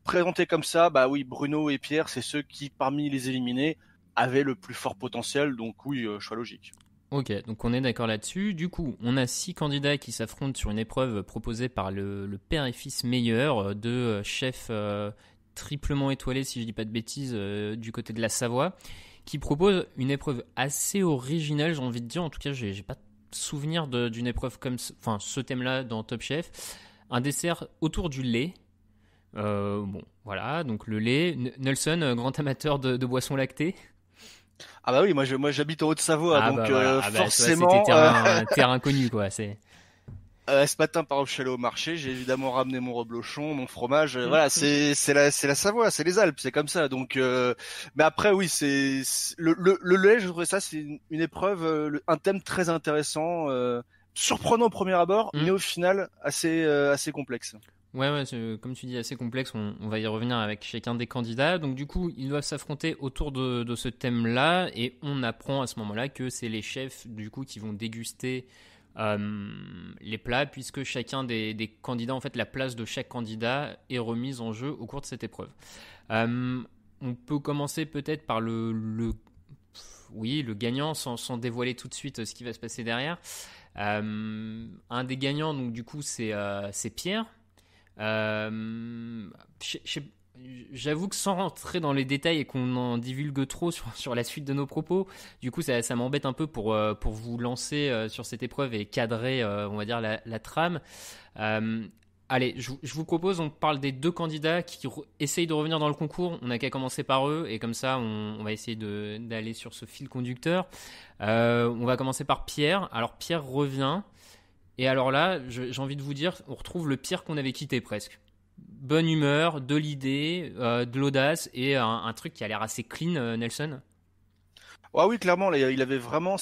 présenté comme ça, bah oui, Bruno et Pierre, c'est ceux qui, parmi les éliminés, avaient le plus fort potentiel. Donc oui, choix logique. Ok, donc on est d'accord là-dessus. Du coup, on a 6 candidats qui s'affrontent sur une épreuve proposée par le père et fils meilleur, 2 chefs triplement étoilés, si je dis pas de bêtises, du côté de la Savoie, qui proposent une épreuve assez originale, j'ai envie de dire. En tout cas, j'ai pas souvenir d'une épreuve comme ce thème-là dans Top Chef. Un dessert autour du lait. Voilà, donc le lait. Nelson, grand amateur de boissons lactées. Ah bah oui, moi j'habite en Haute-Savoie, forcément. C'était terrain inconnu, quoi. Ce matin, par exemple, je suis allé au marché, j'ai évidemment ramené mon reblochon, mon fromage. Voilà, c'est la Savoie, c'est les Alpes, c'est comme ça. Donc, mais après, oui, le lait, je trouve ça, c'est une épreuve, un thème très intéressant. surprenant au premier abord, mais au final assez complexe. Ouais, comme tu dis, assez complexe. On va y revenir avec chacun des candidats. Donc du coup, ils doivent s'affronter autour de ce thème-là, et on apprend à ce moment-là que c'est les chefs du coup qui vont déguster les plats, puisque chacun des candidats, en fait, la place de chaque candidat est remise en jeu au cours de cette épreuve. On peut commencer peut-être par le gagnant, sans dévoiler tout de suite ce qui va se passer derrière. Un des gagnants, donc du coup, c'est Pierre. J'avoue que sans rentrer dans les détails et qu'on en divulgue trop sur la suite de nos propos, du coup ça m'embête un peu pour vous lancer sur cette épreuve et cadrer, on va dire, la trame. Allez, je vous propose, on parle des deux candidats qui essayent de revenir dans le concours. On n'a qu'à commencer par eux, et comme ça on va essayer d'aller sur ce fil conducteur. On va commencer par Pierre. Alors Pierre revient. Et alors là, j'ai envie de vous dire, on retrouve le Pierre qu'on avait quitté presque. Bonne humeur, de l'idée, de l'audace, et un truc qui a l'air assez clean, Nelson. Ouais, oui, clairement, là, il avait vraiment...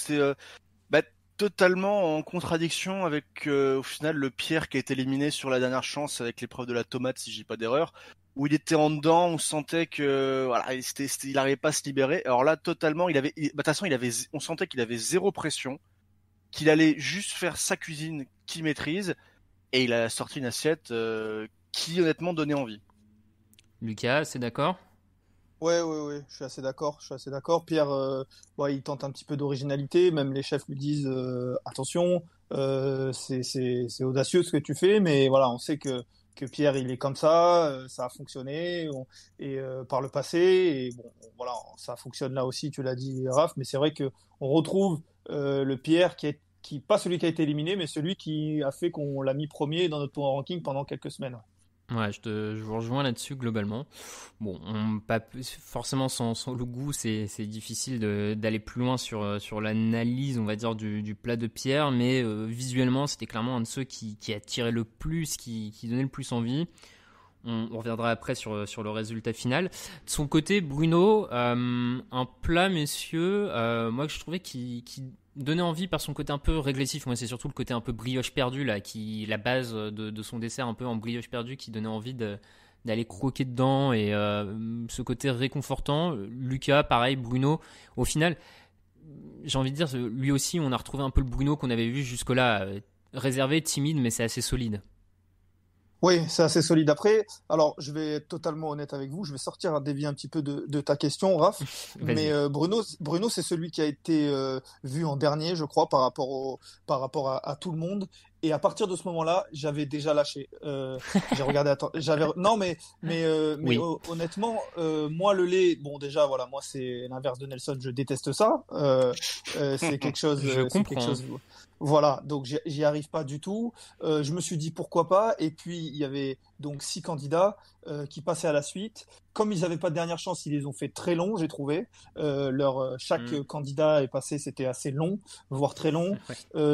totalement en contradiction avec, au final, le Pierre qui a été éliminé sur la dernière chance avec l'épreuve de la tomate, si je dis pas d'erreur, où il était en dedans, on sentait que il n'arrivait pas à se libérer. Alors là, totalement, de toute façon, on sentait qu'il avait zéro pression, qu'il allait juste faire sa cuisine qu'il maîtrise, et il a sorti une assiette qui honnêtement donnait envie. Lucas, c'est d'accord ? Ouais, je suis assez d'accord. Pierre, il tente un petit peu d'originalité, même les chefs lui disent attention, c'est audacieux ce que tu fais, mais voilà, on sait que Pierre il est comme ça, ça a fonctionné par le passé, et bon, voilà, ça fonctionne là aussi, tu l'as dit Raph, mais c'est vrai que on retrouve le Pierre qui pas celui qui a été éliminé, mais celui qui a fait qu'on l'a mis premier dans notre power ranking pendant quelques semaines. Ouais, je vous rejoins là-dessus globalement. Bon, pas forcément sans le goût, c'est difficile d'aller plus loin sur l'analyse, on va dire, du plat de Pierre, mais visuellement, c'était clairement un de ceux qui attirait le plus, qui donnait le plus envie. On reviendra après sur le résultat final. De son côté, Bruno, un plat, messieurs, moi que je trouvais qui donnait envie par son côté un peu régressif. Moi, c'est surtout le côté un peu brioche perdue, là, la base de son dessert un peu en brioche perdue qui donnait envie d'aller croquer dedans, et ce côté réconfortant. Lucas, pareil, Bruno, au final, j'ai envie de dire, lui aussi, on a retrouvé un peu le Bruno qu'on avait vu jusque-là, réservé, timide, mais c'est assez solide. Oui, c'est assez solide. Après, alors je vais être totalement honnête avec vous, je vais dévier un petit peu de ta question, Raph. Mais Bruno, c'est celui qui a été vu en dernier, je crois, par rapport à tout le monde. Et à partir de ce moment-là, j'avais déjà lâché. J'ai regardé. Oui. Honnêtement, moi le lait, bon déjà voilà, moi c'est l'inverse de Nelson, je déteste ça. C'est quelque chose. Je comprends. Voilà, donc j'y arrive pas du tout. Je me suis dit pourquoi pas. Et puis il y avait donc 6 candidats qui passaient à la suite. Comme ils n'avaient pas de dernière chance, ils les ont fait très longs, j'ai trouvé. Chaque candidat est passé, c'était assez long, voire très long.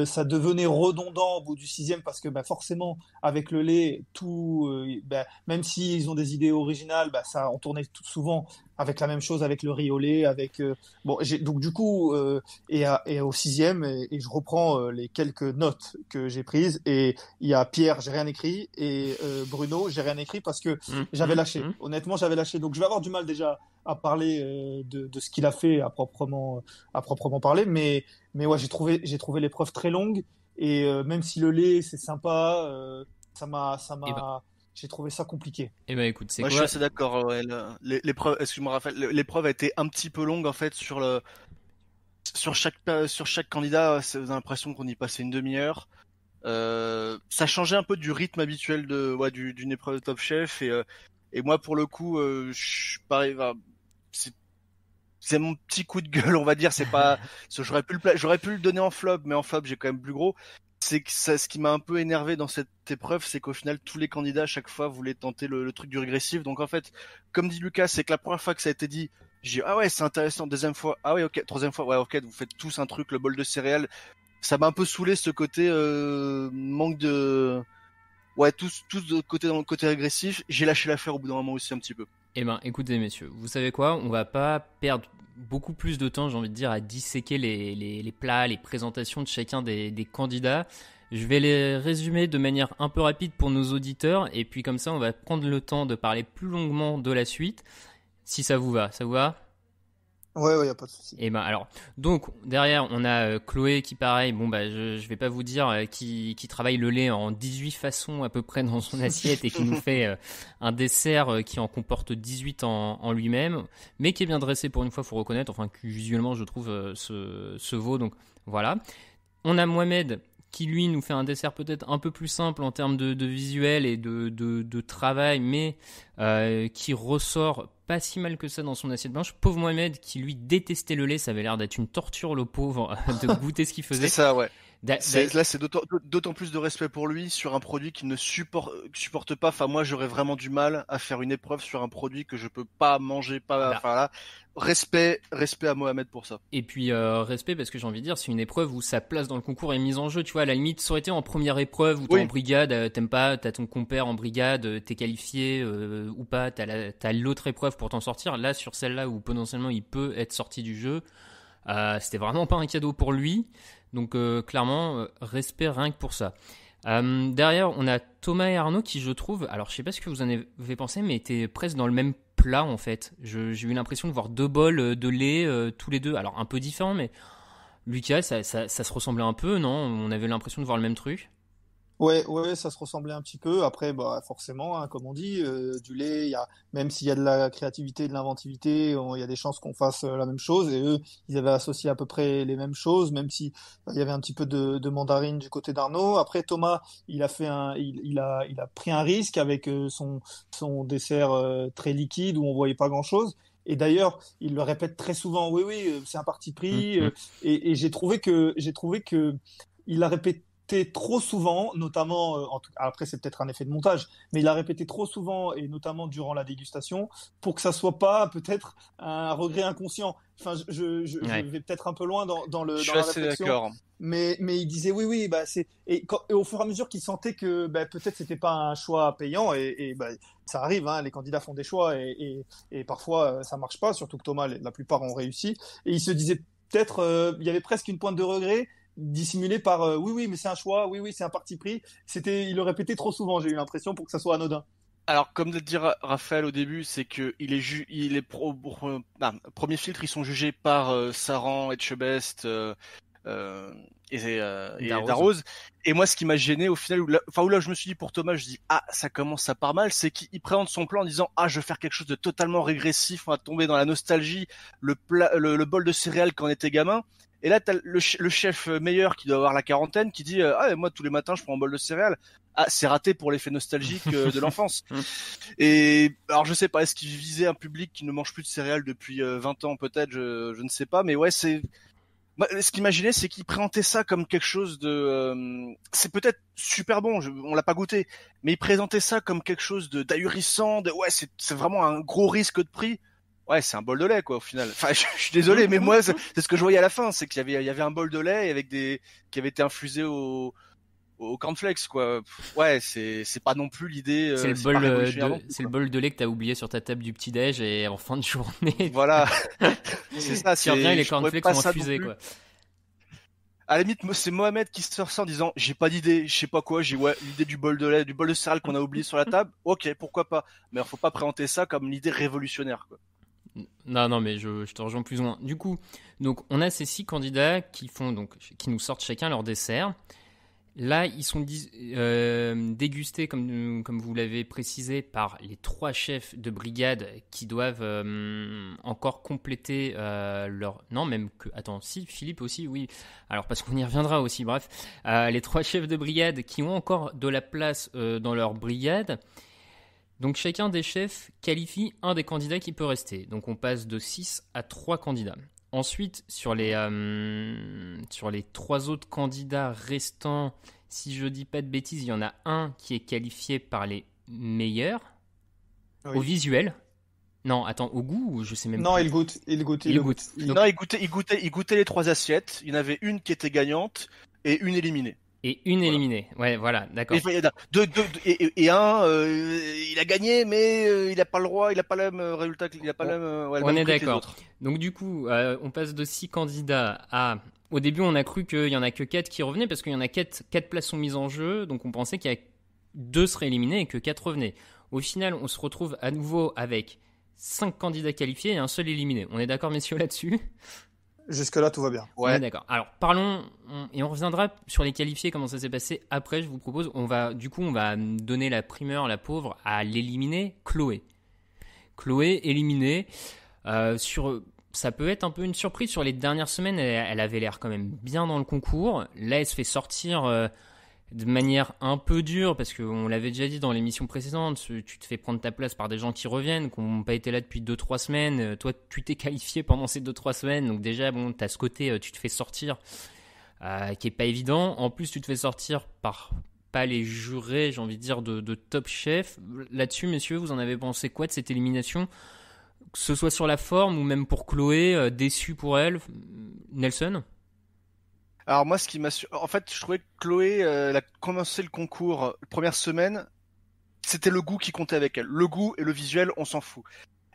Ça devenait redondant au bout du 6e parce que forcément, avec le lait, même s'ils ont des idées originales, ça on tournait tout souvent avec la même chose, avec le riz au lait, donc du coup, et au 6e, et je reprends les quelques notes que j'ai prises, et il y a Pierre, j'ai rien écrit, et Bruno, j'ai rien écrit parce que j'avais lâché. Honnêtement, j'avais lâché. Donc je vais avoir du mal déjà à parler de ce qu'il a fait à proprement parler, mais ouais, j'ai trouvé l'épreuve très longue, et même si le lait c'est sympa, j'ai trouvé ça compliqué. Eh ben écoute, c'est moi, quoi ? Je suis assez d'accord. Ouais, l'épreuve, excuse-moi Raphaël, l'épreuve a été un petit peu longue en fait sur chaque candidat. Vous avez l'impression qu'on y passait une demi-heure. Ça changeait un peu du rythme habituel d'une épreuve de Top Chef, et moi pour le coup, pareil, c'est mon petit coup de gueule, on va dire. C'est pas, j'aurais pu le donner en flop, mais en flop j'ai quand même plus gros. C'est que ce qui m'a un peu énervé dans cette épreuve, c'est qu'au final tous les candidats à chaque fois voulaient tenter le truc du régressif. Donc en fait, comme dit Lucas, c'est que la première fois que ça a été dit, j'ai dit ah ouais c'est intéressant. Deuxième fois, ah ouais ok. Troisième fois, ouais ok, vous faites tous un truc, le bol de céréales. Ça m'a un peu saoulé ce côté manque de, ouais, tous de côté dans le côté régressif. J'ai lâché l'affaire au bout d'un moment aussi un petit peu. Eh ben, écoutez, messieurs, vous savez quoi ? On va pas perdre beaucoup plus de temps, j'ai envie de dire, à disséquer les plats, les présentations de chacun des candidats. Je vais les résumer de manière un peu rapide pour nos auditeurs, et puis comme ça, on va prendre le temps de parler plus longuement de la suite, si ça vous va. Ça vous va ? Ouais, y a pas de souci. Et ben alors, donc derrière on a Chloé qui pareil, je vais pas vous dire qui travaille le lait en 18 façons à peu près dans son assiette et qui nous fait un dessert qui en comporte 18 en lui-même, mais qui est bien dressé pour une fois, faut reconnaître, enfin qui visuellement je trouve se vaut, donc voilà. On a Mohamed qui lui nous fait un dessert peut-être un peu plus simple en termes de visuel et de travail, mais qui ressort pas si mal que ça dans son assiette blanche. Pauvre Mohamed qui lui détestait le lait, ça avait l'air d'être une torture le pauvre de goûter ce qu'il faisait. C'est ça, ouais. Là, c'est d'autant plus de respect pour lui sur un produit qu'il ne supporte pas. Enfin, moi, j'aurais vraiment du mal à faire une épreuve sur un produit que je peux pas manger, Enfin là, respect à Mohamed pour ça. Et puis respect parce que j'ai envie de dire, c'est une épreuve où sa place dans le concours est mise en jeu. Tu vois, à la limite, ça aurait été en première épreuve où t'es en brigade, t'aimes pas, t'as ton compère en brigade, t'es qualifié ou pas, t'as l'autre épreuve pour t'en sortir. Là, sur celle-là où potentiellement il peut être sorti du jeu, c'était vraiment pas un cadeau pour lui. Donc clairement, respect rien que pour ça. Derrière, on a Thomas et Arnaud qui, je trouve, alors je sais pas ce que vous en avez pensé, mais étaient presque dans le même plat en fait. J'ai eu l'impression de voir 2 bols de lait tous les deux, alors un peu différents, mais Lucas, ça se ressemblait un peu, non ? On avait l'impression de voir le même truc. Ouais, ça se ressemblait un petit peu. Après, forcément, hein, comme on dit, du lait, même s'il y a de la créativité, de l'inventivité, il y a des chances qu'on fasse la même chose. Et eux, ils avaient associé à peu près les mêmes choses, même si il y avait un petit peu de mandarine du côté d'Arnaud. Après, Thomas, il a pris un risque avec son dessert très liquide où on voyait pas grand-chose. Et d'ailleurs, il le répète très souvent. Oui, c'est un parti pris. Et j'ai trouvé que il a répété trop souvent, notamment, après c'est peut-être un effet de montage, mais il a répété trop souvent et notamment durant la dégustation pour que ça soit pas peut-être un regret inconscient. Enfin, je vais peut-être un peu loin dans la réflexion. D'accord. Mais il disait oui, et au fur et à mesure qu'il sentait que peut-être c'était pas un choix payant et ça arrive, hein, les candidats font des choix et parfois ça marche pas, surtout que Thomas, la plupart ont réussi, et il se disait peut-être il y avait presque une pointe de regret dissimulé par oui, mais c'est un choix, oui, c'est un parti pris. Il le répétait trop souvent, j'ai eu l'impression, pour que ça soit anodin. Alors, comme de le dire Raphaël au début, c'est que premier filtre, ils sont jugés par Saran, Etchebest et Darroze. Et moi, ce qui m'a gêné au final, où là je me suis dit pour Thomas, je dis ça commence, ça part mal, c'est qu'il présente son plan en disant je vais faire quelque chose de totalement régressif, on va tomber dans la nostalgie, le bol de céréales quand on était gamin. Et là, t'as le chef meilleur qui doit avoir la quarantaine qui dit moi tous les matins je prends un bol de céréales. C'est raté pour l'effet nostalgique de l'enfance. Et alors je sais pas, est-ce qu'il visait un public qui ne mange plus de céréales depuis 20 ans peut-être, je ne sais pas, mais ouais, ce qu'il imaginait, c'est qu'il présentait ça comme quelque chose de c'est peut-être super bon, on l'a pas goûté, mais il présentait ça comme quelque chose d'ahurissant, c'est vraiment un gros risque de prix. Ouais, c'est un bol de lait, quoi, au final. Enfin, je suis désolé, mais moi, c'est ce que je voyais à la fin, c'est qu'il y avait un bol de lait avec qui avait été infusé au cornflakes, quoi. Ouais, c'est pas non plus l'idée. C'est le bol de lait que t'as oublié sur ta table du petit-déj et en fin de journée. Voilà. C'est ça, tu reviens et les cornflakes sont infusés, quoi. À la limite, c'est Mohamed qui se ressent en disant j'ai pas d'idée, je sais pas quoi, l'idée du bol de lait, du bol de céréales qu'on a oublié sur la table. Ok, pourquoi pas. Mais faut pas présenter ça comme l'idée révolutionnaire, quoi. Non, mais je te rejoins plus ou moins. Du coup, donc on a ces 6 candidats qui nous sortent chacun leur dessert. Là, ils sont dégustés, comme vous l'avez précisé, par les 3 chefs de brigade qui doivent encore compléter leur... Non, même que... Attends, si, Philippe aussi, oui. Alors, parce qu'on y reviendra aussi, bref. Les 3 chefs de brigade qui ont encore de la place dans leur brigade. Donc, chacun des chefs qualifie un des candidats qui peut rester. Donc, on passe de 6 à 3 candidats. Ensuite, sur les 3 autres candidats restants, si je dis pas de bêtises, il y en a un qui est qualifié par les meilleurs au visuel. Non, attends, au goût, je sais même pas. Non, il goûte. Non, il goûtait les 3 assiettes. Il y en avait une qui était gagnante et une éliminée. Et une éliminée. Ouais, voilà, d'accord. Et un, il a gagné, mais il a pas le droit, il a pas le même résultat, il a pas le même. Ouais, on est d'accord. Donc du coup, on passe de 6 candidats à. Au début, on a cru qu'il y en a que 4 qui revenaient parce qu'il y en a 4 places sont mises en jeu, donc on pensait qu'il y a 2 seraient éliminés et que 4 revenaient. Au final, on se retrouve à nouveau avec 5 candidats qualifiés et un seul éliminé. On est d'accord, messieurs, là-dessus ? Jusque-là, tout va bien. Ouais, d'accord. Alors, parlons, et on reviendra sur les qualifiés, comment ça s'est passé après, je vous propose. On va donner la primeur, la pauvre, à l'éliminée, Chloé. Chloé, éliminée. Ça peut être un peu une surprise. Sur les dernières semaines, elle avait l'air quand même bien dans le concours. Là, elle se fait sortir de manière un peu dure, parce qu'on l'avait déjà dit dans l'émission précédente, tu te fais prendre ta place par des gens qui reviennent, qui n'ont pas été là depuis 2-3 semaines. Toi, tu t'es qualifié pendant ces 2-3 semaines, donc déjà, bon, t'as ce côté, tu te fais sortir, qui est pas évident. En plus, tu te fais sortir par pas les jurés, j'ai envie de dire, de Top Chef. Là-dessus, messieurs, vous en avez pensé quoi de cette élimination ? Que ce soit sur la forme ou même pour Chloé, déçu pour elle. Nelson ? Alors moi, en fait, je trouvais que Chloé, elle a commencé le concours première semaine, c'était le goût qui comptait avec elle. Le goût et le visuel, on s'en fout.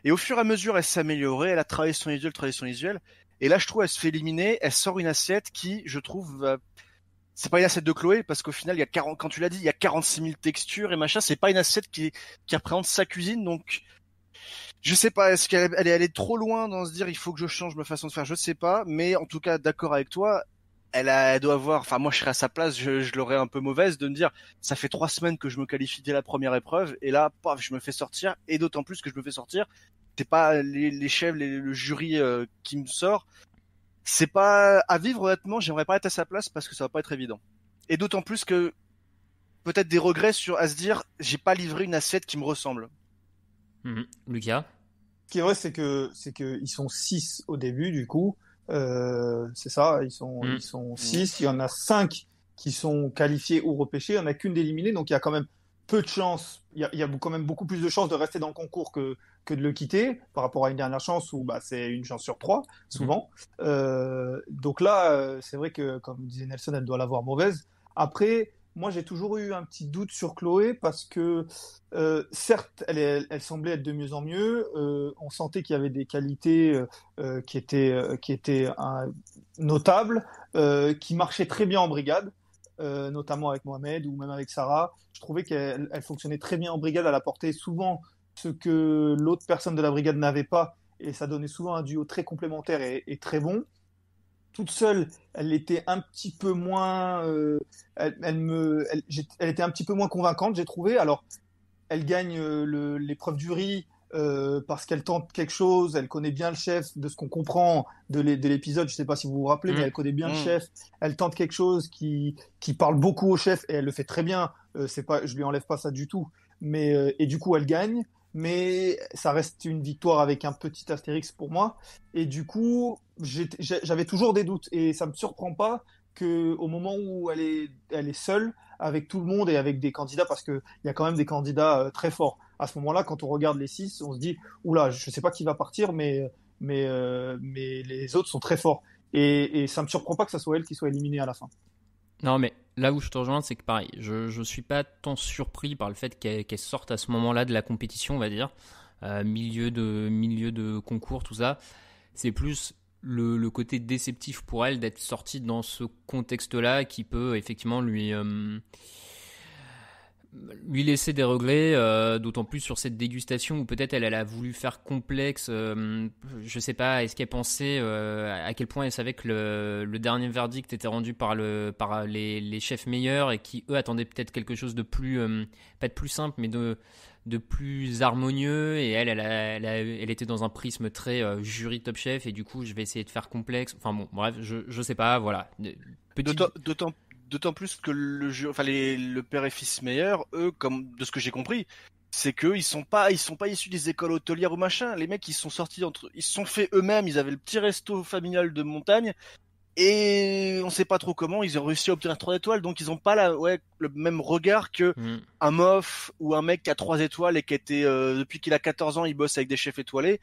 Et au fur et à mesure, elle s'est améliorée, elle a travaillé son visuel. Et là, je trouve, elle se fait éliminer, elle sort une assiette qui, je trouve, c'est pas une assiette de Chloé, parce qu'au final, quand tu l'as dit, il y a 46 000 textures et machin, c'est pas une assiette qui représente sa cuisine, donc je sais pas, est-ce qu'elle est allée trop loin dans se dire il faut que je change ma façon de faire, je sais pas, mais en tout cas, d'accord avec toi. Elle doit avoir, enfin moi je serais à sa place, je l'aurais un peu mauvaise de me dire, ça fait 3 semaines que je me qualifie dès la première épreuve, et là, paf, je me fais sortir, et d'autant plus que je me fais sortir, c'est pas les chefs, le jury qui me sort, c'est pas à vivre honnêtement, j'aimerais pas être à sa place parce que ça va pas être évident. Et d'autant plus que peut-être des regrets à se dire, j'ai pas livré une assiette qui me ressemble. Lucas ? Ce qui est vrai, c'est que ils sont 6 au début, du coup. C'est ça, ils sont 6, il y en a 5 qui sont qualifiés ou repêchés, il n'y en a qu'une d'éliminée, donc il y a quand même peu de chances, il y a quand même beaucoup plus de chances de rester dans le concours que de le quitter, par rapport à une dernière chance où c'est une chance sur 3, souvent. Donc là, c'est vrai que, comme disait Nelson, elle doit l'avoir mauvaise. Après, moi j'ai toujours eu un petit doute sur Chloé, parce que certes, elle semblait être de mieux en mieux, on sentait qu'il y avait des qualités qui étaient notables, qui marchaient très bien en brigade, notamment avec Mohamed ou même avec Sarah. Je trouvais qu'elle fonctionnait très bien en brigade, elle apportait souvent ce que l'autre personne de la brigade n'avait pas, et ça donnait souvent un duo très complémentaire et très bon. Toute seule, elle était un petit peu moins, elle était un petit peu moins convaincante, j'ai trouvé. Alors, elle gagne l'épreuve du riz parce qu'elle tente quelque chose, elle connaît bien le chef, de ce qu'on comprend de l'épisode, je sais pas si vous vous rappelez, mais elle connaît bien le chef, elle tente quelque chose qui parle beaucoup au chef, et elle le fait très bien, je lui enlève pas ça du tout, mais et du coup elle gagne, mais ça reste une victoire avec un petit astérix pour moi, et du coup j'avais toujours des doutes, et ça me surprend pas que au moment où elle est seule avec tout le monde et avec des candidats, parce que il y a quand même des candidats très forts. À ce moment-là, quand on regarde les 6, on se dit oula, je sais pas qui va partir, mais les autres sont très forts. Et ça me surprend pas que ça soit elle qui soit éliminée à la fin. Non, mais là où je te rejoins, c'est que pareil, je suis pas tant surpris par le fait qu'elle sorte à ce moment-là de la compétition, on va dire, milieu de concours, tout ça. C'est plus le côté déceptif pour elle d'être sortie dans ce contexte-là qui peut effectivement lui laisser des regrets, d'autant plus sur cette dégustation où peut-être elle a voulu faire complexe. Je sais pas, est-ce qu'elle pensait à quel point elle savait que le dernier verdict était rendu par les chefs meilleurs et qui eux attendaient peut-être quelque chose de plus pas de plus simple, mais de plus harmonieux, et elle était dans un prisme très jury Top Chef, et du coup je vais essayer de faire complexe. Enfin bon, bref, je sais pas, voilà. D'autant plus que le père et fils meilleurs, eux, comme de ce que j'ai compris, c'est que ils sont pas issus des écoles hôtelières ou machin. Les mecs, ils sont sortis ils se sont fait eux-mêmes. Ils avaient le petit resto familial de montagne, et on sait pas trop comment ils ont réussi à obtenir 3 étoiles. Donc ils ont pas le même regard que un mof ou un mec qui a 3 étoiles et qui était depuis qu'il a 14 ans, il bosse avec des chefs étoilés.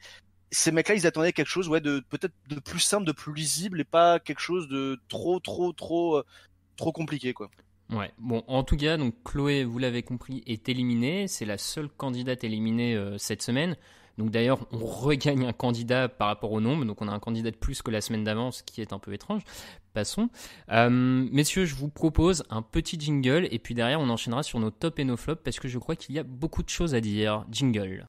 Ces mecs-là, ils attendaient quelque chose, peut-être de plus simple, de plus lisible, et pas quelque chose de trop compliqué, quoi. Ouais, bon, en tout cas, donc Chloé, vous l'avez compris, est éliminée. C'est la seule candidate éliminée cette semaine. Donc d'ailleurs, on regagne un candidat par rapport au nombre. Donc on a un candidat de plus que la semaine d'avant, ce qui est un peu étrange. Passons. Messieurs, je vous propose un petit jingle. Et puis derrière, on enchaînera sur nos tops et nos flops parce que je crois qu'il y a beaucoup de choses à dire. Jingle.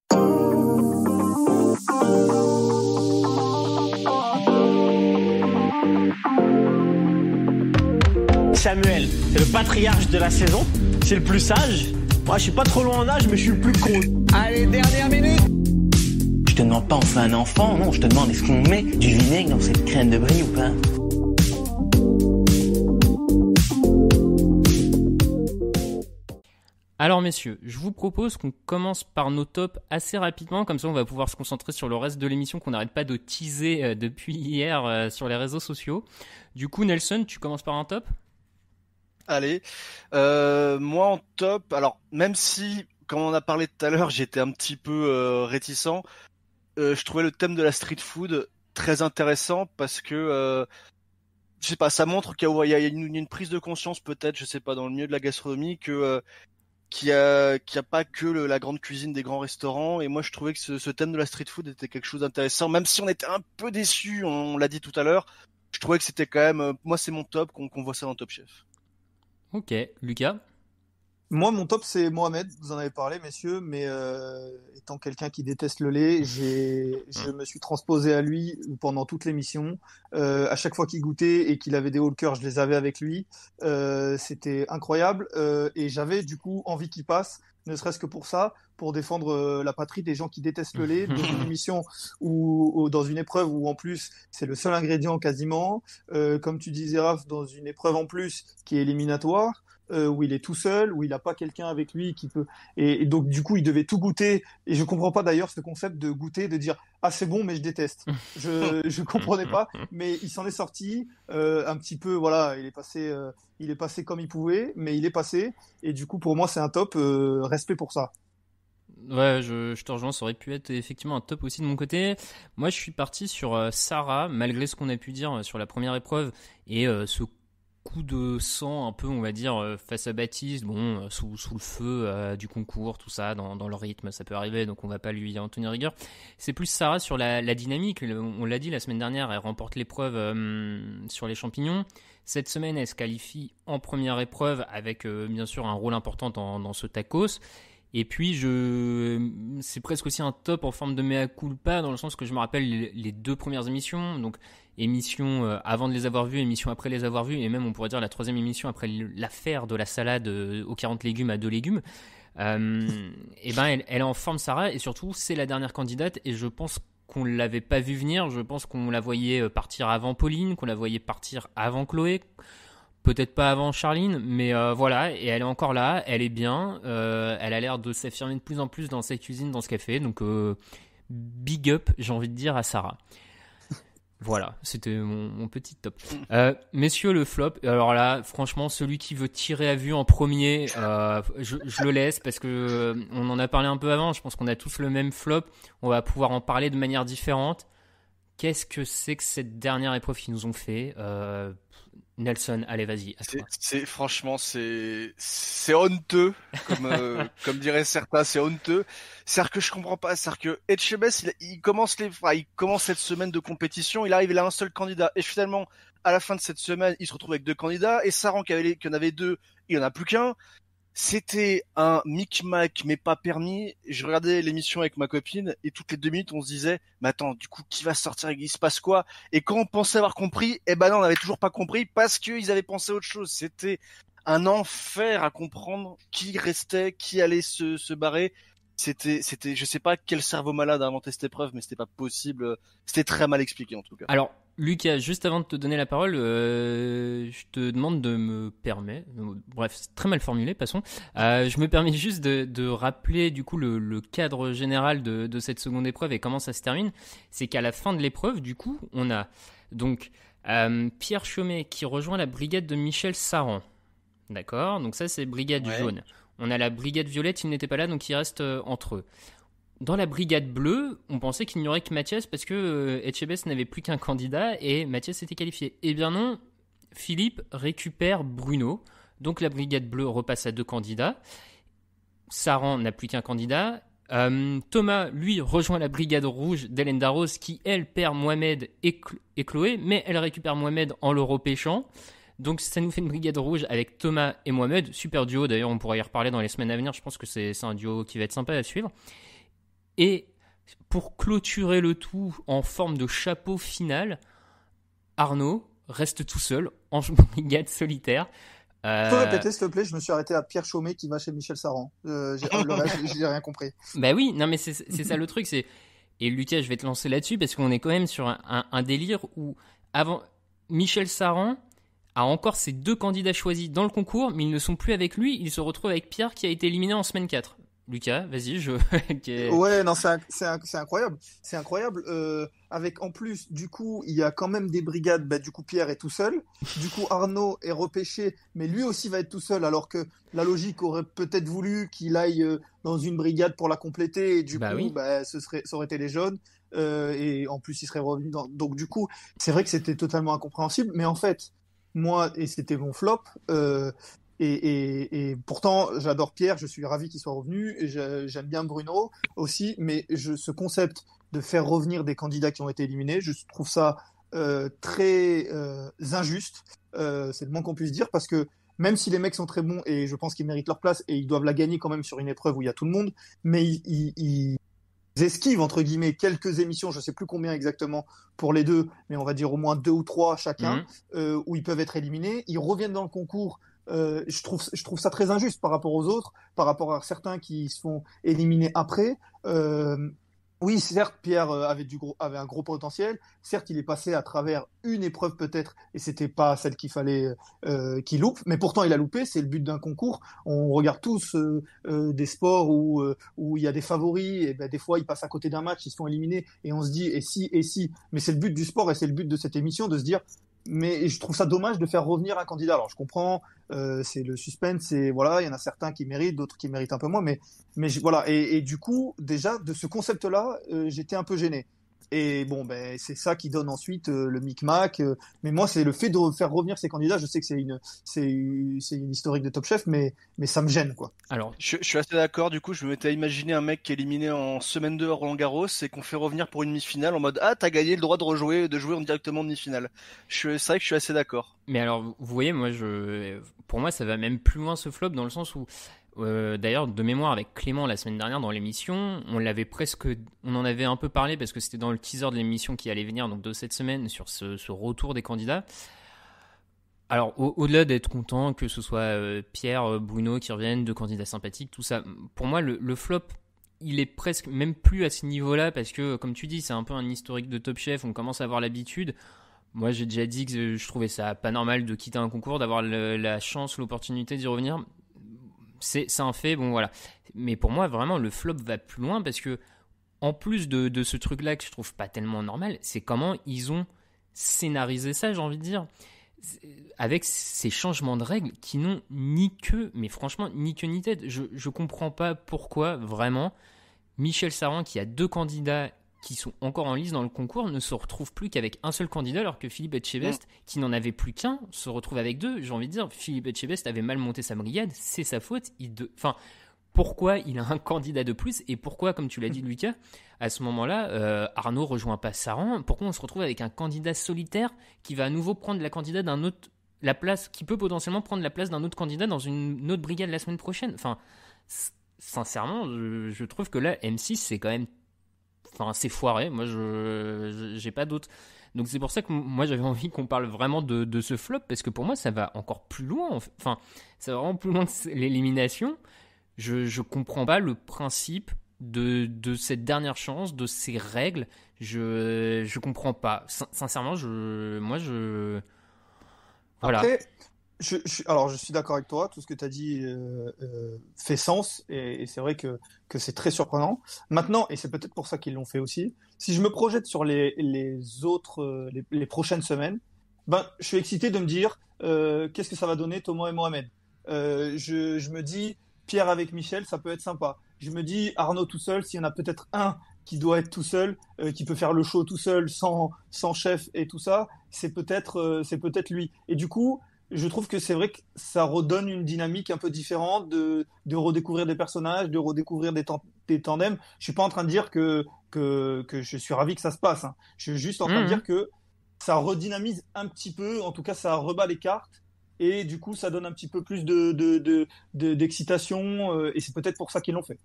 Samuel, c'est le patriarche de la saison. C'est le plus sage. Moi, je suis pas trop loin en âge, mais je suis le plus con. Allez, dernière minute. Je te demande pas on fait un enfant, non, je te demande est-ce qu'on met du vinaigre dans cette crème de brie ou pas? Alors messieurs, je vous propose qu'on commence par nos tops assez rapidement, comme ça on va pouvoir se concentrer sur le reste de l'émission qu'on n'arrête pas de teaser depuis hier sur les réseaux sociaux. Du coup Nelson, tu commences par un top ? Allez, moi en top, alors même si, comme on a parlé tout à l'heure, j'étais un petit peu réticent, je trouvais le thème de la street food très intéressant parce que, je sais pas, ça montre qu'il y a une prise de conscience peut-être, je sais pas, dans le milieu de la gastronomie qu'il y a pas que la grande cuisine des grands restaurants. Et moi je trouvais que ce thème de la street food était quelque chose d'intéressant, même si on était un peu déçus, on l'a dit tout à l'heure, je trouvais que c'était quand même, moi c'est mon top, qu'on voit ça dans Top Chef. Ok, Lucas ? Moi, mon top, c'est Mohamed. Vous en avez parlé, messieurs, mais étant quelqu'un qui déteste le lait, je me suis transposé à lui pendant toute l'émission. À chaque fois qu'il goûtait et qu'il avait des hauts le cœur, je les avais avec lui. C'était incroyable et j'avais du coup envie qu'il passe, ne serait-ce que pour ça, pour défendre la patrie des gens qui détestent le lait, dans une émission ou dans une épreuve où en plus c'est le seul ingrédient quasiment, comme tu disais Raph, dans une épreuve en plus qui est éliminatoire, où il est tout seul, où il n'a pas quelqu'un avec lui qui peut... Et donc du coup il devait tout goûter, et je comprends pas d'ailleurs ce concept de goûter, de dire « Ah c'est bon mais je déteste ». Je comprenais pas, mais il s'en est sorti un petit peu, voilà, il est passé comme il pouvait, mais il est passé, et du coup pour moi c'est un top, respect pour ça. Ouais, je te rejoins, ça aurait pu être effectivement un top aussi de mon côté. Moi je suis parti sur Sarah, malgré ce qu'on a pu dire sur la première épreuve, et ce coup de sang un peu, on va dire, face à Baptiste, bon, sous le feu du concours, tout ça, dans le rythme, ça peut arriver, donc on va pas lui en tenir rigueur. C'est plus Sarah sur la dynamique, on l'a dit la semaine dernière, elle remporte l'épreuve sur les champignons. Cette semaine, elle se qualifie en première épreuve avec bien sûr un rôle important dans ce tacos. Et puis, c'est presque aussi un top en forme de mea culpa, dans le sens que je me rappelle les deux premières émissions, donc émission avant de les avoir vues, émission après les avoir vues, et même on pourrait dire la troisième émission après l'affaire de la salade aux 40 légumes à 2 légumes. Et ben elle est en forme, Sarah, et surtout c'est la dernière candidate, et je pense qu'on ne l'avait pas vu venir. Je pense qu'on la voyait partir avant Pauline, qu'on la voyait partir avant Chloé, peut-être pas avant Charline, mais voilà, et elle est encore là, elle est bien, elle a l'air de s'affirmer de plus en plus dans sa cuisine, dans ce qu'elle fait, donc big up, j'ai envie de dire, à Sarah. Voilà, c'était mon petit top. Messieurs, le flop, alors là, franchement, celui qui veut tirer à vue en premier, je le laisse parce que on en a parlé un peu avant, je pense qu'on a tous le même flop, on va pouvoir en parler de manière différente. Qu'est-ce que c'est que cette dernière épreuve qu'ils nous ont fait Nelson, allez, vas-y. Franchement, c'est honteux, comme diraient certains, c'est honteux. C'est-à-dire que je comprends pas. C'est-à-dire que Etchebest, il commence cette semaine de compétition, il arrive, il a un seul candidat. Et finalement, à la fin de cette semaine, il se retrouve avec 2 candidats. Et Saran, qui en avait 2, il en a plus qu'un. C'était un micmac, mais pas permis. Je regardais l'émission avec ma copine, et toutes les 2 minutes, on se disait, mais attends, du coup, qui va sortir, il se passe quoi? Et quand on pensait avoir compris, eh ben non, on n'avait toujours pas compris, parce qu'ils avaient pensé à autre chose. C'était un enfer à comprendre qui restait, qui allait se barrer. C'était, je sais pas quel cerveau malade a inventé cette épreuve, mais c'était pas possible. C'était très mal expliqué, en tout cas. Alors, Lucas, juste avant de te donner la parole, je te demande de me permettre, bref, c'est très mal formulé, passons, je me permets juste de rappeler du coup le cadre général de cette seconde épreuve et comment ça se termine. C'est qu'à la fin de l'épreuve, du coup, on a donc Pierre Chaumet qui rejoint la brigade de Michel Saran, d'accord, donc ça c'est brigade jaune. On a la brigade violette, il n'était pas là, donc il reste entre eux. Dans la brigade bleue, on pensait qu'il n'y aurait que Mathias parce que Etchebest n'avait plus qu'un candidat et Mathias était qualifié. Eh bien non, Philippe récupère Bruno. Donc la brigade bleue repasse à 2 candidats. Saran n'a plus qu'un candidat. Thomas, lui, rejoint la brigade rouge d'Hélène Darroze qui, elle, perd Mohamed et Chloé, mais elle récupère Mohamed en le repêchant. Donc ça nous fait une brigade rouge avec Thomas et Mohamed. Super duo, d'ailleurs, on pourra y reparler dans les semaines à venir. Je pense que c'est un duo qui va être sympa à suivre. Et pour clôturer le tout en forme de chapeau final, Arnaud reste tout seul en brigade solitaire. Tu peux répéter, s'il te plaît? Je me suis arrêté à Pierre Chaumet qui va chez Michel Saran. Le reste, j'ai rien compris. Bah oui, non mais c'est ça le truc. Et Lucas, je vais te lancer là-dessus parce qu'on est quand même sur un délire où avant Michel Saran a encore ses 2 candidats choisis dans le concours, mais ils ne sont plus avec lui. Il se retrouve avec Pierre qui a été éliminé en semaine 4. Lucas, vas-y, Ouais, non, c'est incroyable. C'est incroyable. Avec en plus, du coup, il y a quand même des brigades. Du coup, Pierre est tout seul. Du coup, Arnaud est repêché, mais lui aussi va être tout seul, alors que la logique aurait peut-être voulu qu'il aille dans une brigade pour la compléter. Et du coup, oui. Ça aurait été les jaunes. Et en plus, il serait revenu dans... Donc, du coup, c'est vrai que c'était totalement incompréhensible. Mais en fait, moi, et c'était mon flop, et pourtant, j'adore Pierre, je suis ravi qu'il soit revenu, et j'aime bien Bruno aussi, mais ce concept de faire revenir des candidats qui ont été éliminés, je trouve ça très injuste, c'est le moins qu'on puisse dire, parce que même si les mecs sont très bons, et je pense qu'ils méritent leur place, et ils doivent la gagner quand même sur une épreuve où il y a tout le monde, mais ils esquivent, entre guillemets, quelques émissions, je sais plus combien exactement pour les 2, mais on va dire au moins 2 ou 3 chacun, où ils peuvent être éliminés, ils reviennent dans le concours. Je trouve ça très injuste par rapport aux autres, par rapport à certains qui se font éliminer après. Oui, certes, Pierre avait un gros potentiel. Certes, il est passé à travers une épreuve peut-être, et c'était pas celle qu'il fallait qu'il loupe. Mais pourtant, il a loupé. C'est le but d'un concours. On regarde tous des sports où il y a des favoris, et des fois ils passent à côté d'un match, ils se font éliminer, et on se dit et si. Mais c'est le but du sport et c'est le but de cette émission de se dire. Mais je trouve ça dommage de faire revenir un candidat. Alors je comprends, c'est le suspense, voilà, il y en a certains qui méritent, d'autres qui méritent un peu moins, mais voilà. Et du coup, déjà de ce concept-là, j'étais un peu gêné. Et bon, c'est ça qui donne ensuite le micmac. Mais moi, c'est le fait de faire revenir ces candidats. Je sais que c'est une historique de Top Chef, mais ça me gêne, quoi. Alors, je suis assez d'accord. Du coup, je me mettais à imaginer un mec qui est éliminé en semaine 2 à Roland-Garros et qu'on fait revenir pour une demi-finale en mode t'as gagné le droit de jouer directement en demi-finale. C'est vrai que je suis assez d'accord. Mais alors, vous voyez, pour moi, ça va même plus loin ce flop dans le sens où. D'ailleurs, de mémoire avec Clément la semaine dernière dans l'émission, on en avait un peu parlé parce que c'était dans le teaser de l'émission qui allait venir donc de cette semaine sur ce retour des candidats. Alors, au-delà d'être content que ce soit Pierre, Bruno qui reviennent, 2 candidats sympathiques, tout ça, pour moi, le flop, il est presque même plus à ce niveau-là parce que, comme tu dis, c'est un peu un historique de Top Chef, on commence à avoir l'habitude. Moi, j'ai déjà dit que je trouvais ça pas normal de quitter un concours, d'avoir la chance, l'opportunité d'y revenir. C'est un fait, bon voilà. Mais pour moi, vraiment, le flop va plus loin parce que, en plus de ce truc-là que je trouve pas tellement normal, c'est comment ils ont scénarisé ça, j'ai envie de dire, avec ces changements de règles qui n'ont ni queue ni tête. Je comprends pas pourquoi, vraiment, Michel Saran, qui a 2 candidats qui sont encore en lice dans le concours, ne se retrouve plus qu'avec un seul candidat, alors que Philippe Etchebest, qui n'en avait plus qu'un, se retrouve avec 2. J'ai envie de dire, Philippe Etchebest avait mal monté sa brigade, c'est sa faute. Pourquoi il a un candidat de plus et pourquoi, comme tu l'as dit, Lucas, à ce moment-là, Arnaud rejoint pas Saran. Pourquoi on se retrouve avec un candidat solitaire qui va à nouveau prendre la place, qui peut potentiellement prendre la place d'un autre candidat dans une autre brigade la semaine prochaine. Enfin, sincèrement, je trouve que là, M6, c'est quand même c'est foiré, moi j'ai pas d'autre. Donc c'est pour ça que moi j'avais envie qu'on parle vraiment de ce flop, parce que pour moi ça va encore plus loin, ça va vraiment plus loin que l'élimination. Je comprends pas le principe de cette dernière chance, de ces règles, je comprends pas. Sincèrement, voilà. Après, je suis d'accord avec toi, tout ce que tu as dit fait sens, et c'est vrai que c'est très surprenant. Maintenant, et c'est peut-être pour ça qu'ils l'ont fait aussi, si je me projette sur les prochaines semaines, je suis excité de me dire qu'est-ce que ça va donner Thomas et Mohamed. Je me dis, Pierre avec Michel, ça peut être sympa. Je me dis, Arnaud tout seul, s'il y en a peut-être un qui doit être tout seul, qui peut faire le show tout seul, sans chef et tout ça, c'est peut-être lui. Et du coup, je trouve que c'est vrai que ça redonne une dynamique un peu différente de redécouvrir des personnages, de redécouvrir des tandems. Je suis pas en train de dire que je suis ravi que ça se passe, hein. Je suis juste en train de dire que ça redynamise un petit peu, en tout cas ça rebat les cartes, et du coup ça donne un petit peu plus d'excitation, et c'est peut-être pour ça qu'ils l'ont fait.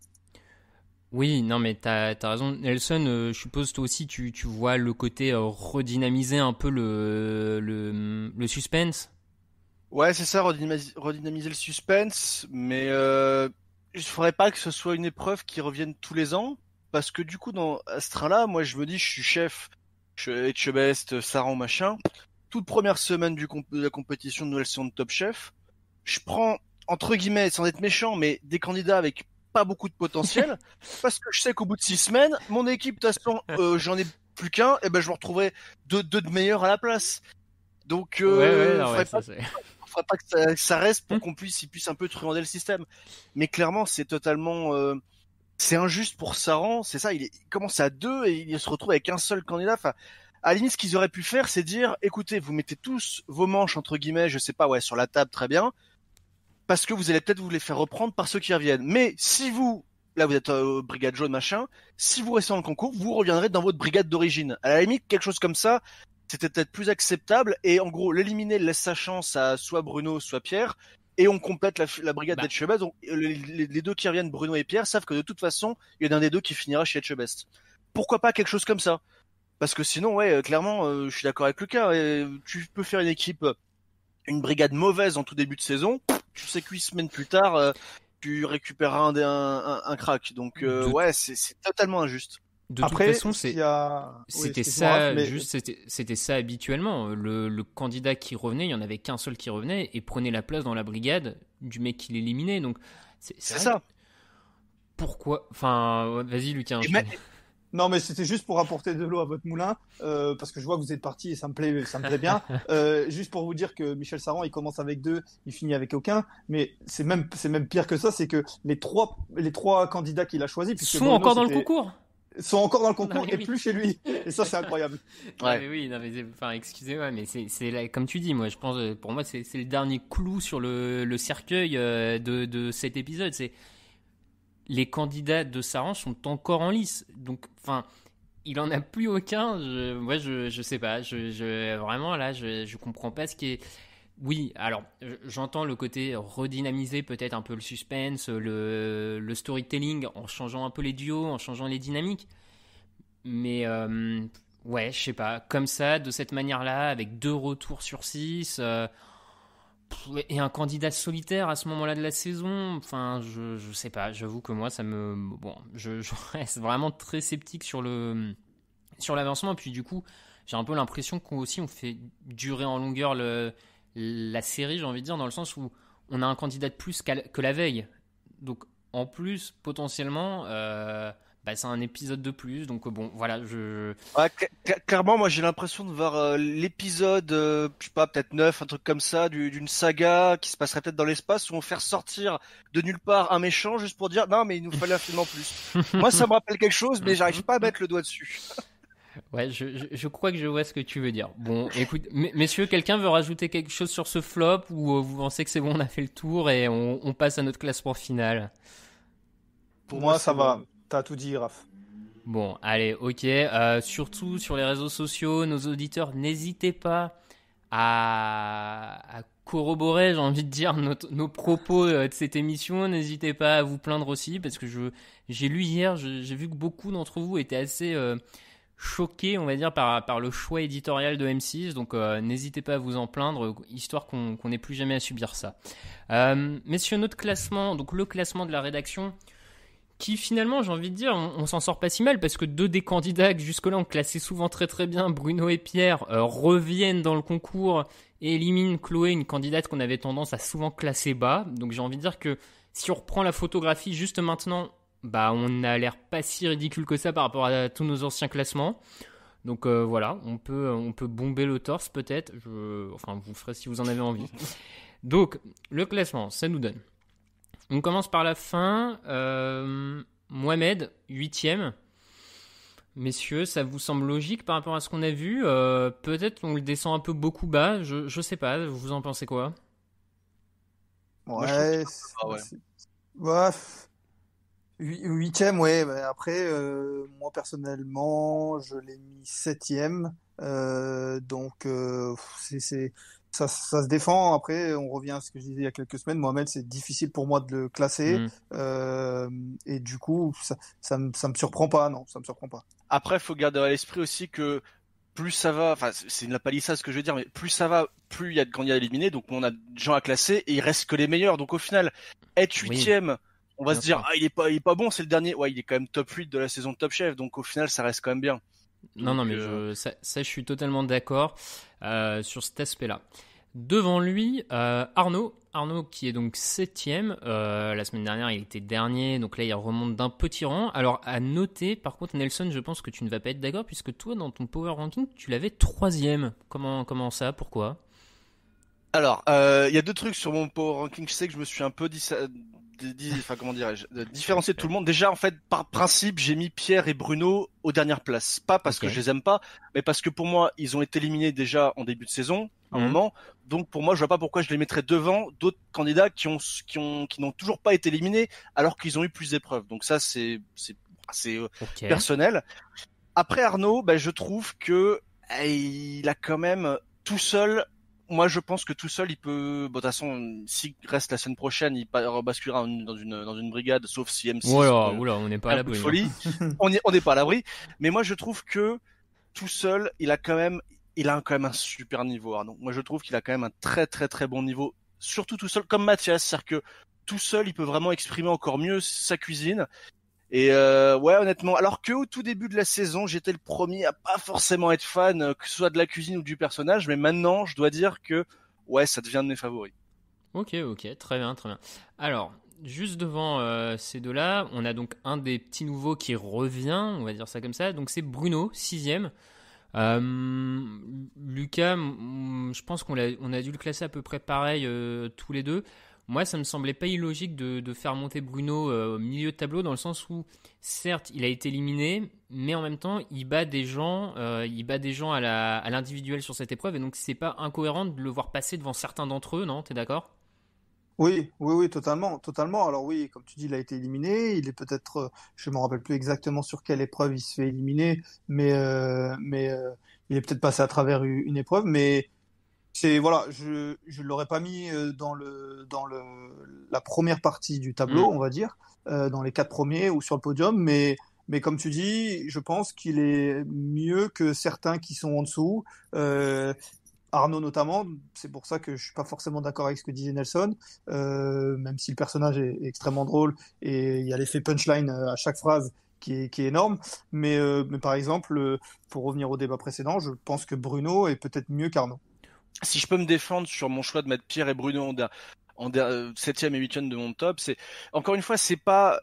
Oui, non, mais t'as raison. Nelson, je suppose toi aussi tu vois le côté redynamiser un peu le suspense. Ouais, c'est ça, redynamiser le suspense, mais il faudrait pas que ce soit une épreuve qui revienne tous les ans, parce que du coup, dans ce train-là, moi, je me dis, je suis chef, je suis Etchebest, Saran, machin. Toute première semaine de la compétition de nouvelle saison de Top Chef, je prends, entre guillemets, sans être méchant, mais des candidats avec pas beaucoup de potentiel, parce que je sais qu'au bout de 6 semaines, mon équipe, de toute façon, j'en ai plus qu'un, et ben je me retrouverai deux de meilleurs à la place. Donc, faudrait pas que ça reste pour qu'on puisse un peu truander le système. Mais clairement, c'est totalement, c'est injuste pour Saran. C'est ça, il commence à 2 et il se retrouve avec un seul candidat. Enfin, à la limite, ce qu'ils auraient pu faire, c'est dire, écoutez, vous mettez tous vos manches, entre guillemets, je sais pas, ouais, sur la table, très bien, parce que vous allez peut-être vous les faire reprendre par ceux qui reviennent. Mais si vous, là, vous êtes brigade jaune, machin, si vous restez dans le concours, vous reviendrez dans votre brigade d'origine. À la limite, quelque chose comme ça, c'était peut-être plus acceptable, et en gros, l'éliminer laisse sa chance à soit Bruno, soit Pierre, et on complète la brigade d'Etchebest. Donc, les deux qui reviennent, Bruno et Pierre, savent que de toute façon, il y en a un des deux qui finira chez Etchebest. Pourquoi pas quelque chose comme ça? Parce que sinon, ouais, clairement, je suis d'accord avec Lucas, tu peux faire une équipe, une brigade mauvaise en tout début de saison, tu sais que 8 semaines plus tard, tu récupéreras un crack. Donc, ouais, c'est totalement injuste. De toute façon, c'était ça habituellement. Le candidat qui revenait, il y en avait qu'un seul qui revenait et prenait la place dans la brigade du mec qui l'éliminait. Donc c'est ça. Pourquoi? Enfin, vas-y, Lucas. Non, mais c'était juste pour apporter de l'eau à votre moulin, parce que je vois que vous êtes partis et ça me plaît bien. Juste pour vous dire que Michel Saran, il commence avec 2, il finit avec aucun. Mais c'est même pire que ça, c'est que les trois candidats qu'il a choisis sont encore dans le concours. Sont encore dans le concours et plus chez lui. Et ça, c'est incroyable. Ouais. Mais oui, non, mais enfin, excusez-moi, mais c'est là, comme tu dis, moi, je pense, pour moi, c'est le dernier clou sur le cercueil de cet épisode. C'est les candidats de Saran sont encore en lice. Donc, enfin, il en a plus aucun. Moi, je sais pas. Vraiment, là, je comprends pas ce qui est. Oui, alors j'entends le côté redynamiser peut-être un peu le suspense, le storytelling en changeant un peu les duos, en changeant les dynamiques. Mais ouais, je sais pas, comme ça, de cette manière-là, avec 2 retours sur 6 et un candidat solitaire à ce moment-là de la saison, enfin, je sais pas, j'avoue que moi, ça me... Bon, je reste vraiment très sceptique sur l'avancement. Et puis du coup, j'ai un peu l'impression qu'on fait durer en longueur la série, j'ai envie de dire, dans le sens où on a un candidat de plus que la veille. Donc, en plus, potentiellement, c'est un épisode de plus. Donc, bon, voilà. Ouais, clairement, moi, j'ai l'impression de voir l'épisode, je sais pas, peut-être 9, un truc comme ça, d'une saga qui se passerait peut-être dans l'espace, où on fait sortir de nulle part un méchant juste pour dire non, mais il nous fallait absolument plus. Moi, ça me rappelle quelque chose, mais j'arrive pas à mettre le doigt dessus. Ouais, je crois que je vois ce que tu veux dire. Bon, écoute, messieurs, quelqu'un veut rajouter quelque chose sur ce flop, ou vous pensez que c'est bon, on a fait le tour et on passe à notre classement final? Pour moi, ça va. T'as tout dit, Raph. Bon, allez, ok. Surtout sur les réseaux sociaux, nos auditeurs, n'hésitez pas à corroborer, j'ai envie de dire, nos propos de cette émission. N'hésitez pas à vous plaindre aussi, parce que j'ai lu hier, j'ai vu que beaucoup d'entre vous étaient assez... choqué, on va dire, par le choix éditorial de M6, donc n'hésitez pas à vous en plaindre, histoire qu'on n'ait plus jamais à subir ça. Messieurs, notre classement, donc le classement de la rédaction, qui finalement, j'ai envie de dire, on s'en sort pas si mal, parce que 2 des candidats que jusque-là on classait souvent très très bien, Bruno et Pierre, reviennent dans le concours et éliminent Chloé, une candidate qu'on avait tendance à souvent classer bas. Donc j'ai envie de dire que si on reprend la photographie juste maintenant, on a l'air pas si ridicule que ça par rapport à tous nos anciens classements. Donc voilà, on peut bomber le torse peut-être. Enfin, vous ferez si vous en avez envie. Donc, le classement, ça nous donne. On commence par la fin. Mohamed, 8e. Messieurs, ça vous semble logique par rapport à ce qu'on a vu? Peut-être on le descend un peu beaucoup bas, je sais pas, vous en pensez quoi? Ouais, ouais. 8e, ouais. Bah, après, moi personnellement, je l'ai mis 7e. Donc, ça se défend. Après, on revient à ce que je disais il y a quelques semaines. Mohamed, c'est difficile pour moi de le classer. Et du coup, ça me surprend pas. Non, ça me surprend pas. Après, il faut garder à l'esprit aussi que plus ça va, enfin, c'est une palissade ce que je veux dire, mais plus ça va, plus il y a de candidats éliminés, donc on a de gens à classer et il reste que les meilleurs. Donc au final, être 8e, on va se dire, il est pas bon, c'est le dernier. Ouais, il est quand même top 8 de la saison de Top Chef, donc au final, ça reste quand même bien. Non, mais ça, je suis totalement d'accord sur cet aspect-là. Devant lui, Arnaud qui est donc 7e. La semaine dernière, il était dernier, donc là, il remonte d'un petit rang. Alors, à noter, par contre, Nelson, je pense que tu ne vas pas être d'accord, puisque toi, dans ton Power Ranking, tu l'avais 3e. Comment ça? Pourquoi? Alors, il y a deux trucs sur mon Power Ranking. Je sais que je me suis un peu différencier de tout le monde. Déjà, en fait, par principe, j'ai mis Pierre et Bruno aux dernières places. Pas parce que je les aime pas, mais parce que pour moi, ils ont été éliminés déjà en début de saison, à un moment. Donc, pour moi, je vois pas pourquoi je les mettrais devant d'autres candidats qui n'ont toujours pas été éliminés alors qu'ils ont eu plus d'épreuves. Donc ça, c'est personnel. Après Arnaud, je trouve que il a quand même tout seul. Moi, je pense que tout seul, il peut. Bon, de toute façon, s'il reste la semaine prochaine, il rebasculera dans une brigade, sauf si M6. Oula, on n'est pas à l'abri. Folie. on n'est pas à l'abri. Mais moi, je trouve que tout seul, il a quand même un super niveau, Arnaud. Moi, je trouve qu'il a quand même un très, très, très bon niveau. Surtout tout seul, comme Mathias, c'est-à-dire que tout seul, il peut vraiment exprimer encore mieux sa cuisine. Et ouais, honnêtement, alors que au tout début de la saison, j'étais le premier à pas forcément être fan, que ce soit de la cuisine ou du personnage, mais maintenant, je dois dire que ouais, ça devient de mes favoris. Ok, très bien. Alors, juste devant ces deux-là, on a donc un des petits nouveaux qui revient, on va dire ça comme ça, donc c'est Bruno, 6e. Lucas, je pense qu'on a dû le classer à peu près pareil tous les deux. Moi, ça me semblait pas illogique de faire monter Bruno au milieu de tableau, dans le sens où, certes, il a été éliminé, mais en même temps, il bat des gens à l'individuel sur cette épreuve, et donc c'est pas incohérent de le voir passer devant certains d'entre eux, non? T'es d'accord? Oui, totalement. Alors oui, comme tu dis, il a été éliminé. Il est peut-être, je me rappelle plus exactement sur quelle épreuve il se fait éliminer, mais il est peut-être passé à travers une épreuve, mais je l'aurais pas mis dans la première partie du tableau, on va dire, dans les 4 premiers ou sur le podium, mais comme tu dis, je pense qu'il est mieux que certains qui sont en dessous. Arnaud notamment, c'est pour ça que je suis pas forcément d'accord avec ce que disait Nelson, même si le personnage est extrêmement drôle et il y a l'effet punchline à chaque phrase qui est énorme, mais par exemple, pour revenir au débat précédent, je pense que Bruno est peut-être mieux qu'Arnaud. Si je peux me défendre sur mon choix de mettre Pierre et Bruno en 7e et 8e de mon top, c'est encore une fois, c'est pas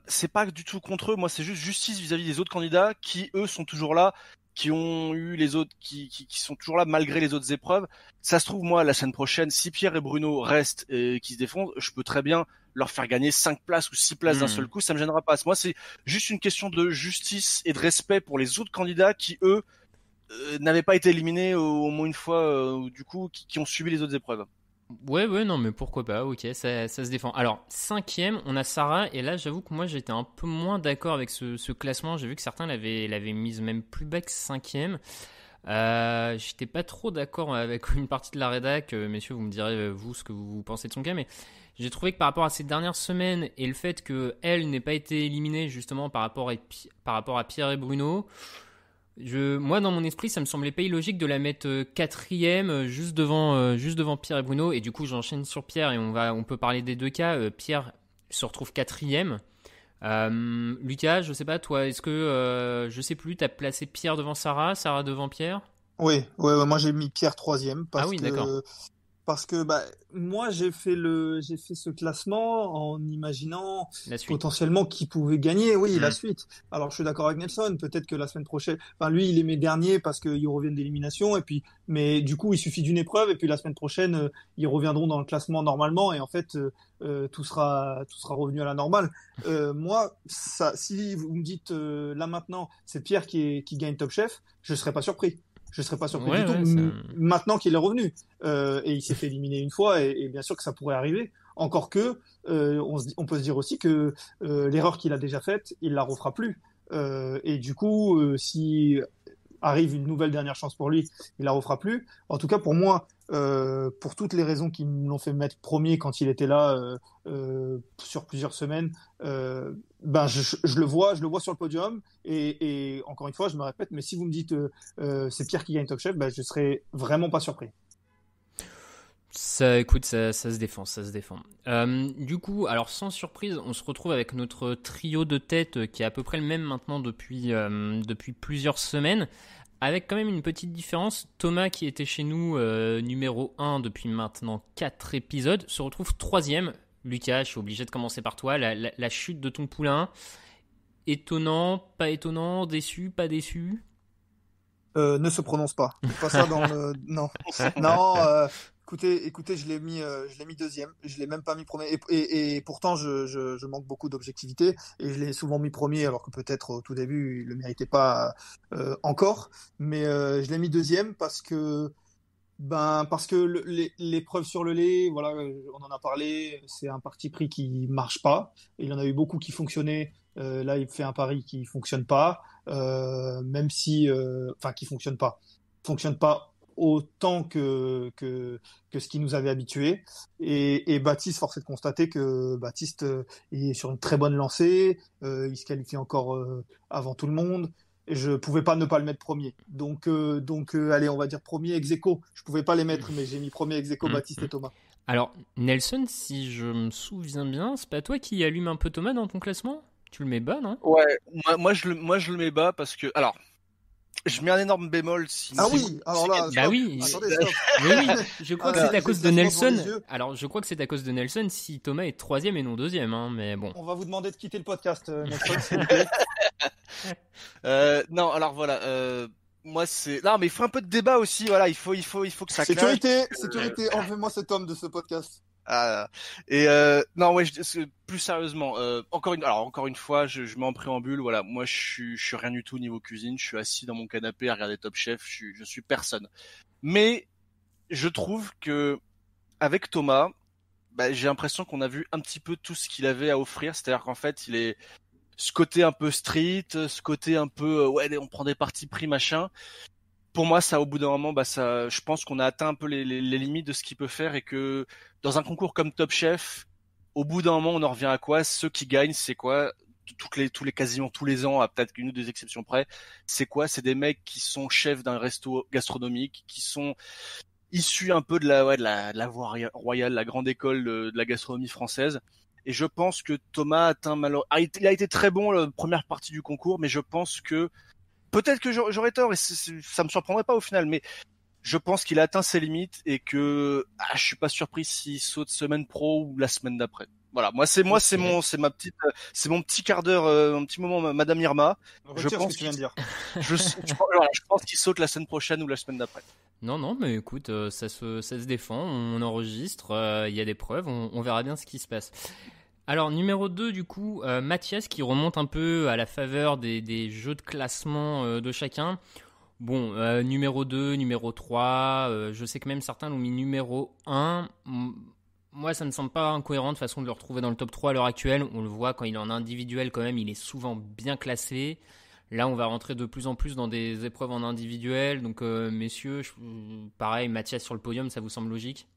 du tout contre eux. Moi, c'est juste justice vis-à-vis des autres candidats qui eux sont toujours là, qui ont eu les autres, qui sont toujours là malgré les autres épreuves. Ça se trouve, moi, la semaine prochaine, si Pierre et Bruno restent et qui se défendent, je peux très bien leur faire gagner 5 places ou 6 places d'un seul coup. Ça me gênera pas. Moi, c'est juste une question de justice et de respect pour les autres candidats qui eux n'avaient pas été éliminés au moins une fois, du coup, qui ont subi les autres épreuves. Ouais, non, mais pourquoi pas, ok, ça se défend. Alors, 5e, on a Sarah, et là, j'avoue que moi, j'étais un peu moins d'accord avec ce classement. J'ai vu que certains l'avaient mise même plus bas que 5e. J'étais pas trop d'accord avec une partie de la rédac. Messieurs, vous me direz, vous, ce que vous pensez de son cas, mais j'ai trouvé que par rapport à ces dernières semaines et le fait qu'elle n'ait pas été éliminée, justement, par rapport à Pierre et Bruno, moi, dans mon esprit, ça me semblait pas illogique de la mettre 4e, juste devant Pierre et Bruno. Et du coup, j'enchaîne sur Pierre et on peut parler des deux cas. Pierre se retrouve 4e. Lucas, je sais pas, toi, est-ce que, je sais plus, t'as placé Pierre devant Sarah devant Pierre? Oui, moi j'ai mis Pierre 3e. Ah oui, d'accord. parce que moi j'ai fait ce classement en imaginant potentiellement qui pouvait gagner, la suite. Alors je suis d'accord avec Nelson, peut-être que la semaine prochaine, lui il est mes derniers parce qu'ils reviennent d'élimination, et puis mais du coup il suffit d'une épreuve et puis la semaine prochaine ils reviendront dans le classement normalement, et en fait tout sera revenu à la normale. Moi, si vous me dites là maintenant c'est Pierre qui gagne Top Chef, je serais pas surpris. Je serais pas surpris du tout maintenant qu'il est revenu. Et il s'est fait éliminer une fois, et bien sûr que ça pourrait arriver. Encore que on peut se dire aussi que l'erreur qu'il a déjà faite, il la refera plus. Et du coup, si arrive une nouvelle dernière chance pour lui, il la refera plus. En tout cas, pour moi, pour toutes les raisons qui me l'ont fait mettre premier quand il était là sur plusieurs semaines, je le vois sur le podium, et encore une fois, je me répète, mais si vous me dites c'est Pierre qui gagne Top Chef, je serais vraiment pas surpris. Ça, écoute, ça se défend, ça se défend. Du coup, alors sans surprise, on se retrouve avec notre trio de tête qui est à peu près le même maintenant depuis plusieurs semaines, avec quand même une petite différence. Thomas, qui était chez nous numéro 1 depuis maintenant 4 épisodes, se retrouve 3e. Lucas, je suis obligé de commencer par toi. La chute de ton poulain, étonnant, pas étonnant, déçu, pas déçu? Ne se prononce pas. Pas ça dans le... Non. Non, écoutez, je l'ai mis deuxième. Je l'ai même pas mis premier. Et pourtant, je manque beaucoup d'objectivité, et je l'ai souvent mis premier, alors que peut-être au tout début, il le méritait pas encore. Mais je l'ai mis deuxième parce que l'épreuve sur le lait, voilà, on en a parlé, c'est un parti pris qui marche pas. Il y en a eu beaucoup qui fonctionnaient. Là, il fait un pari qui fonctionne pas, même si, qui fonctionne pas autant que ce qui nous avait habitués. Et Baptiste, force est de constater que Baptiste il est sur une très bonne lancée. Il se qualifie encore avant tout le monde. Et je pouvais pas ne pas le mettre premier. Donc allez, on va dire premier ex aequo. Je pouvais pas les mettre, mais j'ai mis premier ex aequo Baptiste et Thomas. Alors, Nelson, si je me souviens bien, c'est pas toi qui allume un peu Thomas dans ton classement? Tu le mets bas, non? Ouais, moi je le mets bas parce que... Alors, je mets un énorme bémol si... Ah oui, alors là... Bah oui, attendez, stop. Oui, je crois que c'est à cause de Nelson. Alors, je crois que c'est à cause de Nelson si Thomas est 3e et non 2e, hein, mais bon. On va vous demander de quitter le podcast, Nelson, s'il vous plaît. Non, alors voilà... Moi c'est... Non, mais il faut un peu de débat aussi, voilà, il faut que ça claque. Sécurité, enlevez-moi cet homme de ce podcast. Non, ouais, plus sérieusement, encore une fois, je mets en préambule, voilà, moi je suis rien du tout niveau cuisine, je suis assis dans mon canapé à regarder Top Chef, je suis personne. Mais je trouve que avec Thomas, j'ai l'impression qu'on a vu un petit peu tout ce qu'il avait à offrir, c'est-à-dire qu'en fait, il est ce côté un peu street, ce côté un peu on prend des partis pris machin. Pour moi, ça, au bout d'un moment, je pense qu'on a atteint un peu les limites de ce qu'il peut faire, et que dans un concours comme Top Chef, au bout d'un moment, on en revient à quoi? Ceux qui gagnent, c'est quoi? Quasiment tous les ans, à peut-être une ou deux exceptions près, c'est quoi? C'est des mecs qui sont chefs d'un resto gastronomique, qui sont issus un peu de la voie royale, la grande école de la gastronomie française. Et je pense que Thomas a atteint il a été très bon la première partie du concours, mais je pense que peut-être que j'aurais tort, et ça me surprendrait pas au final, mais je pense qu'il a atteint ses limites, et que je suis pas surpris s'il saute semaine pro ou la semaine d'après. Voilà, c'est mon petit quart d'heure, un petit moment Madame Irma. Je pense qu'il vient de dire. Je pense qu'il saute la semaine prochaine ou la semaine d'après. Non, mais écoute, ça se défend, on enregistre, il y a des preuves, on verra bien ce qui se passe. Alors, numéro 2, du coup, Mathias, qui remonte un peu à la faveur des jeux de classement de chacun. Bon, numéro 2, numéro 3, je sais que même certains l'ont mis numéro 1. Moi, ça ne me semble pas incohérent de façon de le retrouver dans le top 3 à l'heure actuelle. On le voit quand il est en individuel, quand même, il est souvent bien classé. Là, on va rentrer de plus en plus dans des épreuves en individuel. Donc, messieurs, pareil, Mathias sur le podium, ça vous semble logique ?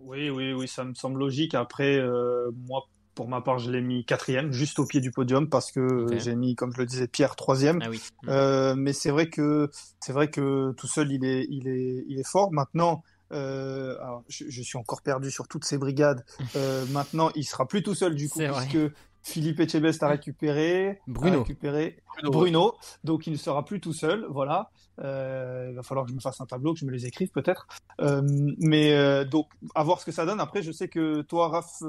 Oui, ça me semble logique. Après, moi, pour ma part, je l'ai mis 4e, juste au pied du podium, parce que j'ai mis, comme je le disais, Pierre 3e. Ah oui. Mais c'est vrai que tout seul, il est fort. Maintenant, alors, je suis encore perdu sur toutes ces brigades. Maintenant, il sera plus tout seul du coup, Philippe Etchebest a récupéré Bruno, donc il ne sera plus tout seul, voilà. Il va falloir que je me fasse un tableau, que je me les écrive peut-être. Donc, à voir ce que ça donne. Après, je sais que toi, Raph,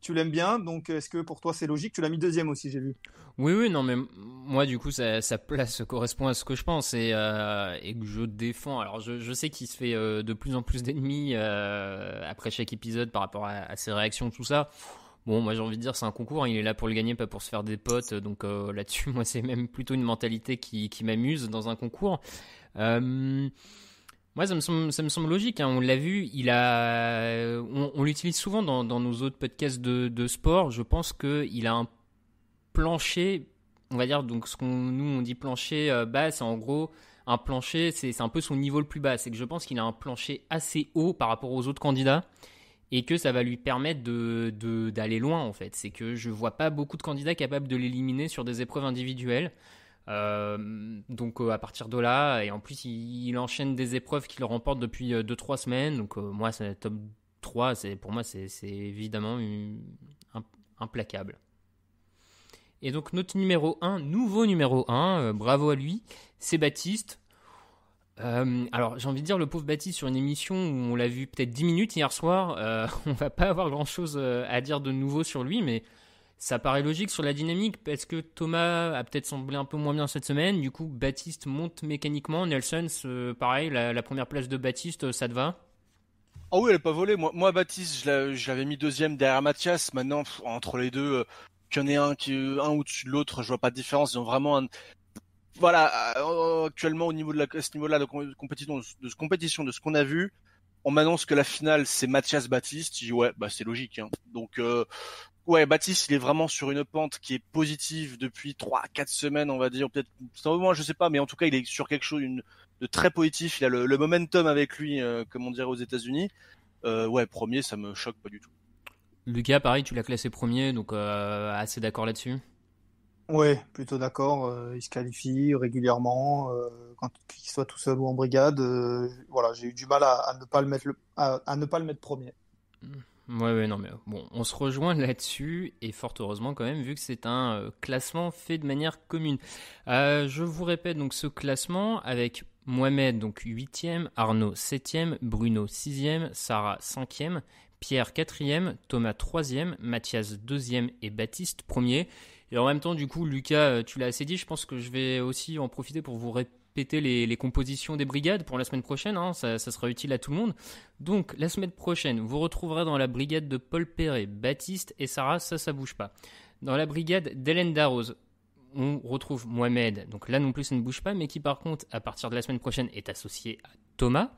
tu l'aimes bien, donc est-ce que pour toi c'est logique? Tu l'as mis deuxième aussi, j'ai vu. Oui, non, mais moi, du coup, sa place correspond à ce que je pense et que je défends. Alors, je sais qu'il se fait de plus en plus d'ennemis après chaque épisode par rapport à ses réactions, tout ça. Bon, moi, j'ai envie de dire, c'est un concours, hein, il est là pour le gagner, pas pour se faire des potes. Donc là-dessus, moi, c'est même plutôt une mentalité qui m'amuse dans un concours. Moi, ça me semble logique, hein. On l'a vu, on l'utilise souvent dans nos autres podcasts de sport. Je pense qu'il a un plancher, on va dire, donc nous on dit plancher bas, c'est en gros un plancher, c'est un peu son niveau le plus bas. C'est que je pense qu'il a un plancher assez haut par rapport aux autres candidats et que ça va lui permettre d'aller loin en fait. C'est que je vois pas beaucoup de candidats capables de l'éliminer sur des épreuves individuelles. Donc à partir de là, et en plus il enchaîne des épreuves qu'il remporte depuis 2-3 semaines, donc moi c'est top 3, pour moi c'est évidemment implacable. Et donc notre nouveau numéro 1, bravo à lui, c'est Baptiste. Alors j'ai envie de dire, le pauvre Baptiste, sur une émission où on l'a vu peut-être 10 minutes hier soir, on va pas avoir grand chose à dire de nouveau sur lui, mais ça paraît logique sur la dynamique parce que Thomas a peut-être semblé un peu moins bien cette semaine. Du coup, Baptiste monte mécaniquement. Nelson, pareil, la première place de Baptiste, ça te va? Oh oui, elle n'est pas volée. Moi, Baptiste, je l'avais mis deuxième derrière Mathias. Maintenant, entre les deux, qu'il y en ait un au-dessus de l'autre, je vois pas de différence. Ils ont vraiment voilà, actuellement au niveau à ce niveau-là de compétition, de ce qu'on a vu, on m'annonce que la finale c'est Mathias Baptiste. Je dis ouais, bah c'est logique, hein. Donc ouais, Baptiste, il est vraiment sur une pente qui est positive depuis 3-4 semaines, on va dire, peut-être un peu moins, je sais pas, mais en tout cas, il est sur quelque chose de très positif. Il a le momentum avec lui, comme on dirait aux États-Unis. Ouais, premier, ça me choque pas du tout. Lucas, pareil, tu l'as classé premier, donc assez d'accord là-dessus? Ouais, plutôt d'accord. Il se qualifie régulièrement, qu'il soit tout seul ou en brigade. Voilà, j'ai eu du mal à ne pas le mettre premier. Ouais, non, mais bon, on se rejoint là-dessus, et fort heureusement quand même, vu que c'est un classement fait de manière commune. Je vous répète donc ce classement avec Mohamed, donc 8e, Arnaud 7e, Bruno 6e, Sarah 5e, Pierre 4e, Thomas 3e, Mathias 2e et Baptiste 1er. Et en même temps, du coup, Lucas, tu l'as assez dit, je pense que je vais aussi en profiter pour vous répéter les compositions des brigades pour la semaine prochaine, hein, ça sera utile à tout le monde. Donc la semaine prochaine, vous retrouverez dans la brigade de Paul Perret, Baptiste et Sarah, ça bouge pas. Dans la brigade d'Hélène Darroze, on retrouve Mohamed, donc là non plus ça ne bouge pas, mais qui par contre à partir de la semaine prochaine est associé à Thomas.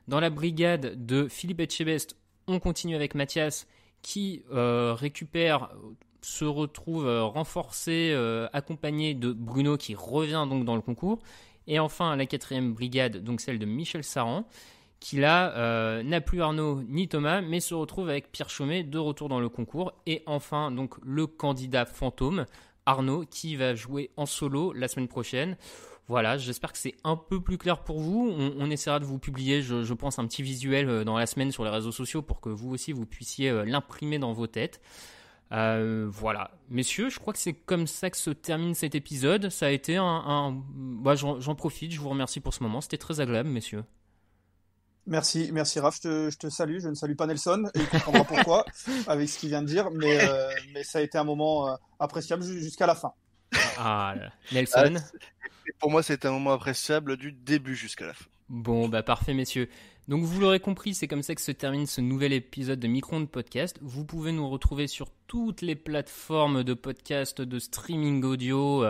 Dans la brigade de Philippe Etchebest, on continue avec Mathias qui se retrouve renforcé, accompagné de Bruno qui revient donc dans le concours. Et enfin, la 4e brigade, donc celle de Michel Saran, qui là n'a plus Arnaud ni Thomas, mais se retrouve avec Pierre Chaumet de retour dans le concours. Et enfin, donc le candidat fantôme, Arnaud, qui va jouer en solo la semaine prochaine. Voilà, j'espère que c'est un peu plus clair pour vous. On essaiera de vous publier, je pense, un petit visuel dans la semaine sur les réseaux sociaux pour que vous aussi, vous puissiez l'imprimer dans vos têtes. Voilà, messieurs, je crois que c'est comme ça que se termine cet épisode. Ça a été j'en profite, je vous remercie pour ce moment, c'était très agréable, messieurs. Merci Raph, je te salue, je ne salue pas Nelson, et il comprendra pourquoi avec ce qu'il vient de dire, mais ça a été un moment appréciable jusqu'à la fin. Nelson. Pour moi, c'était un moment appréciable du début jusqu'à la fin. Bon, parfait, messieurs. Donc, vous l'aurez compris, c'est comme ça que se termine ce nouvel épisode de Micro-ondes Podcast. Vous pouvez nous retrouver sur toutes les plateformes de podcast, de streaming audio.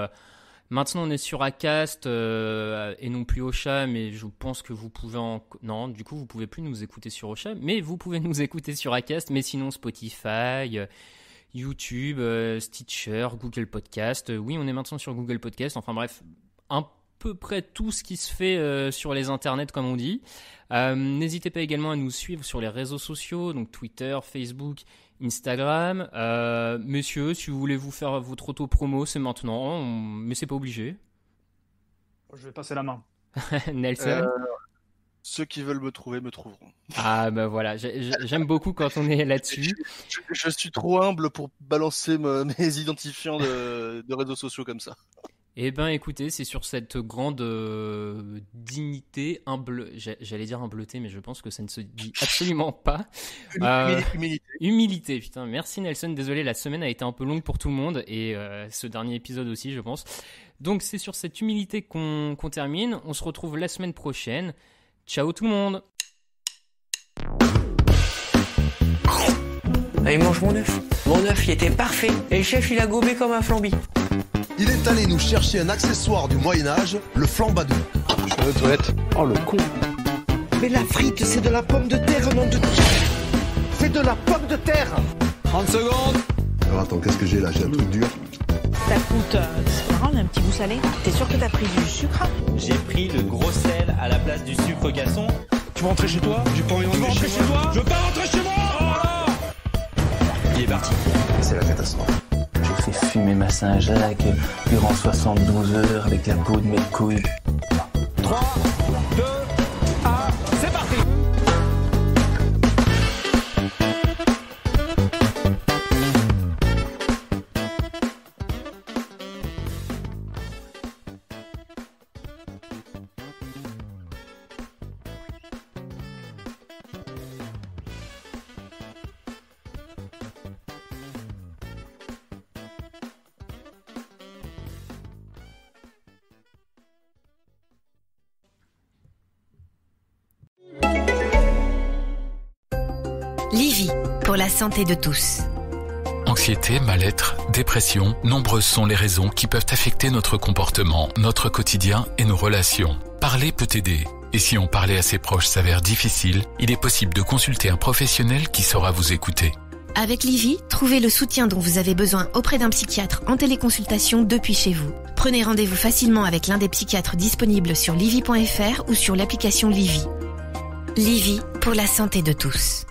Maintenant, on est sur Acast et non plus Ocha, mais je pense que vous pouvez Non, du coup, vous pouvez plus nous écouter sur Ocha, mais vous pouvez nous écouter sur Acast, mais sinon Spotify, YouTube, Stitcher, Google Podcast. Oui, on est maintenant sur Google Podcast. Enfin bref, à peu près tout ce qui se fait sur les internets, comme on dit. N'hésitez pas également à nous suivre sur les réseaux sociaux, donc Twitter, Facebook, Instagram. Messieurs, si vous voulez vous faire votre auto-promo, c'est maintenant, mais c'est pas obligé. Je vais passer la main. Nelson. Ceux qui veulent me trouver me trouveront. Ah bah voilà, j'aime beaucoup quand on est là-dessus. Je suis trop humble pour balancer mes identifiants de réseaux sociaux comme ça. Eh ben écoutez, c'est sur cette grande dignité, j'allais dire humbleté, mais je pense que ça ne se dit absolument pas. Humilité, putain, merci Nelson, désolé, la semaine a été un peu longue pour tout le monde, et ce dernier épisode aussi, je pense. Donc c'est sur cette humilité qu'on termine, on se retrouve la semaine prochaine. Ciao tout le monde. Allez, mange mon œuf. Mon œuf, il était parfait. Et le chef, il a gobé comme un flambi. Il est allé nous chercher un accessoire du Moyen-Âge, le flambadou. Je vais aux toilettes. Oh le con. Mais la frite, c'est de la pomme de terre, nom de... C'est de la pomme de terre. 30 secondes. Alors attends, qu'est-ce que j'ai là? J'ai un truc dur. Ça coûte, c'est marrant, on a un petit goût salé. T'es sûr que t'as pris du sucre? J'ai pris le gros sel à la place du sucre gasson. Tu veux rentrer chez toi? J'ai pas envie de rentrer chez toi. Je veux pas rentrer chez moi. Oh là. Il est parti. C'est la catastrophe. J'ai fait fumer ma Saint-Jacques durant 72 heures avec la peau de mes couilles. 3, 2, 1, c'est parti. Livy, pour la santé de tous. Anxiété, mal-être, dépression, nombreuses sont les raisons qui peuvent affecter notre comportement, notre quotidien et nos relations. Parler peut aider. Et si en parler à ses proches s'avère difficile, il est possible de consulter un professionnel qui saura vous écouter. Avec Livy, trouvez le soutien dont vous avez besoin auprès d'un psychiatre en téléconsultation depuis chez vous. Prenez rendez-vous facilement avec l'un des psychiatres disponibles sur livy.fr ou sur l'application Livy. Livy, pour la santé de tous.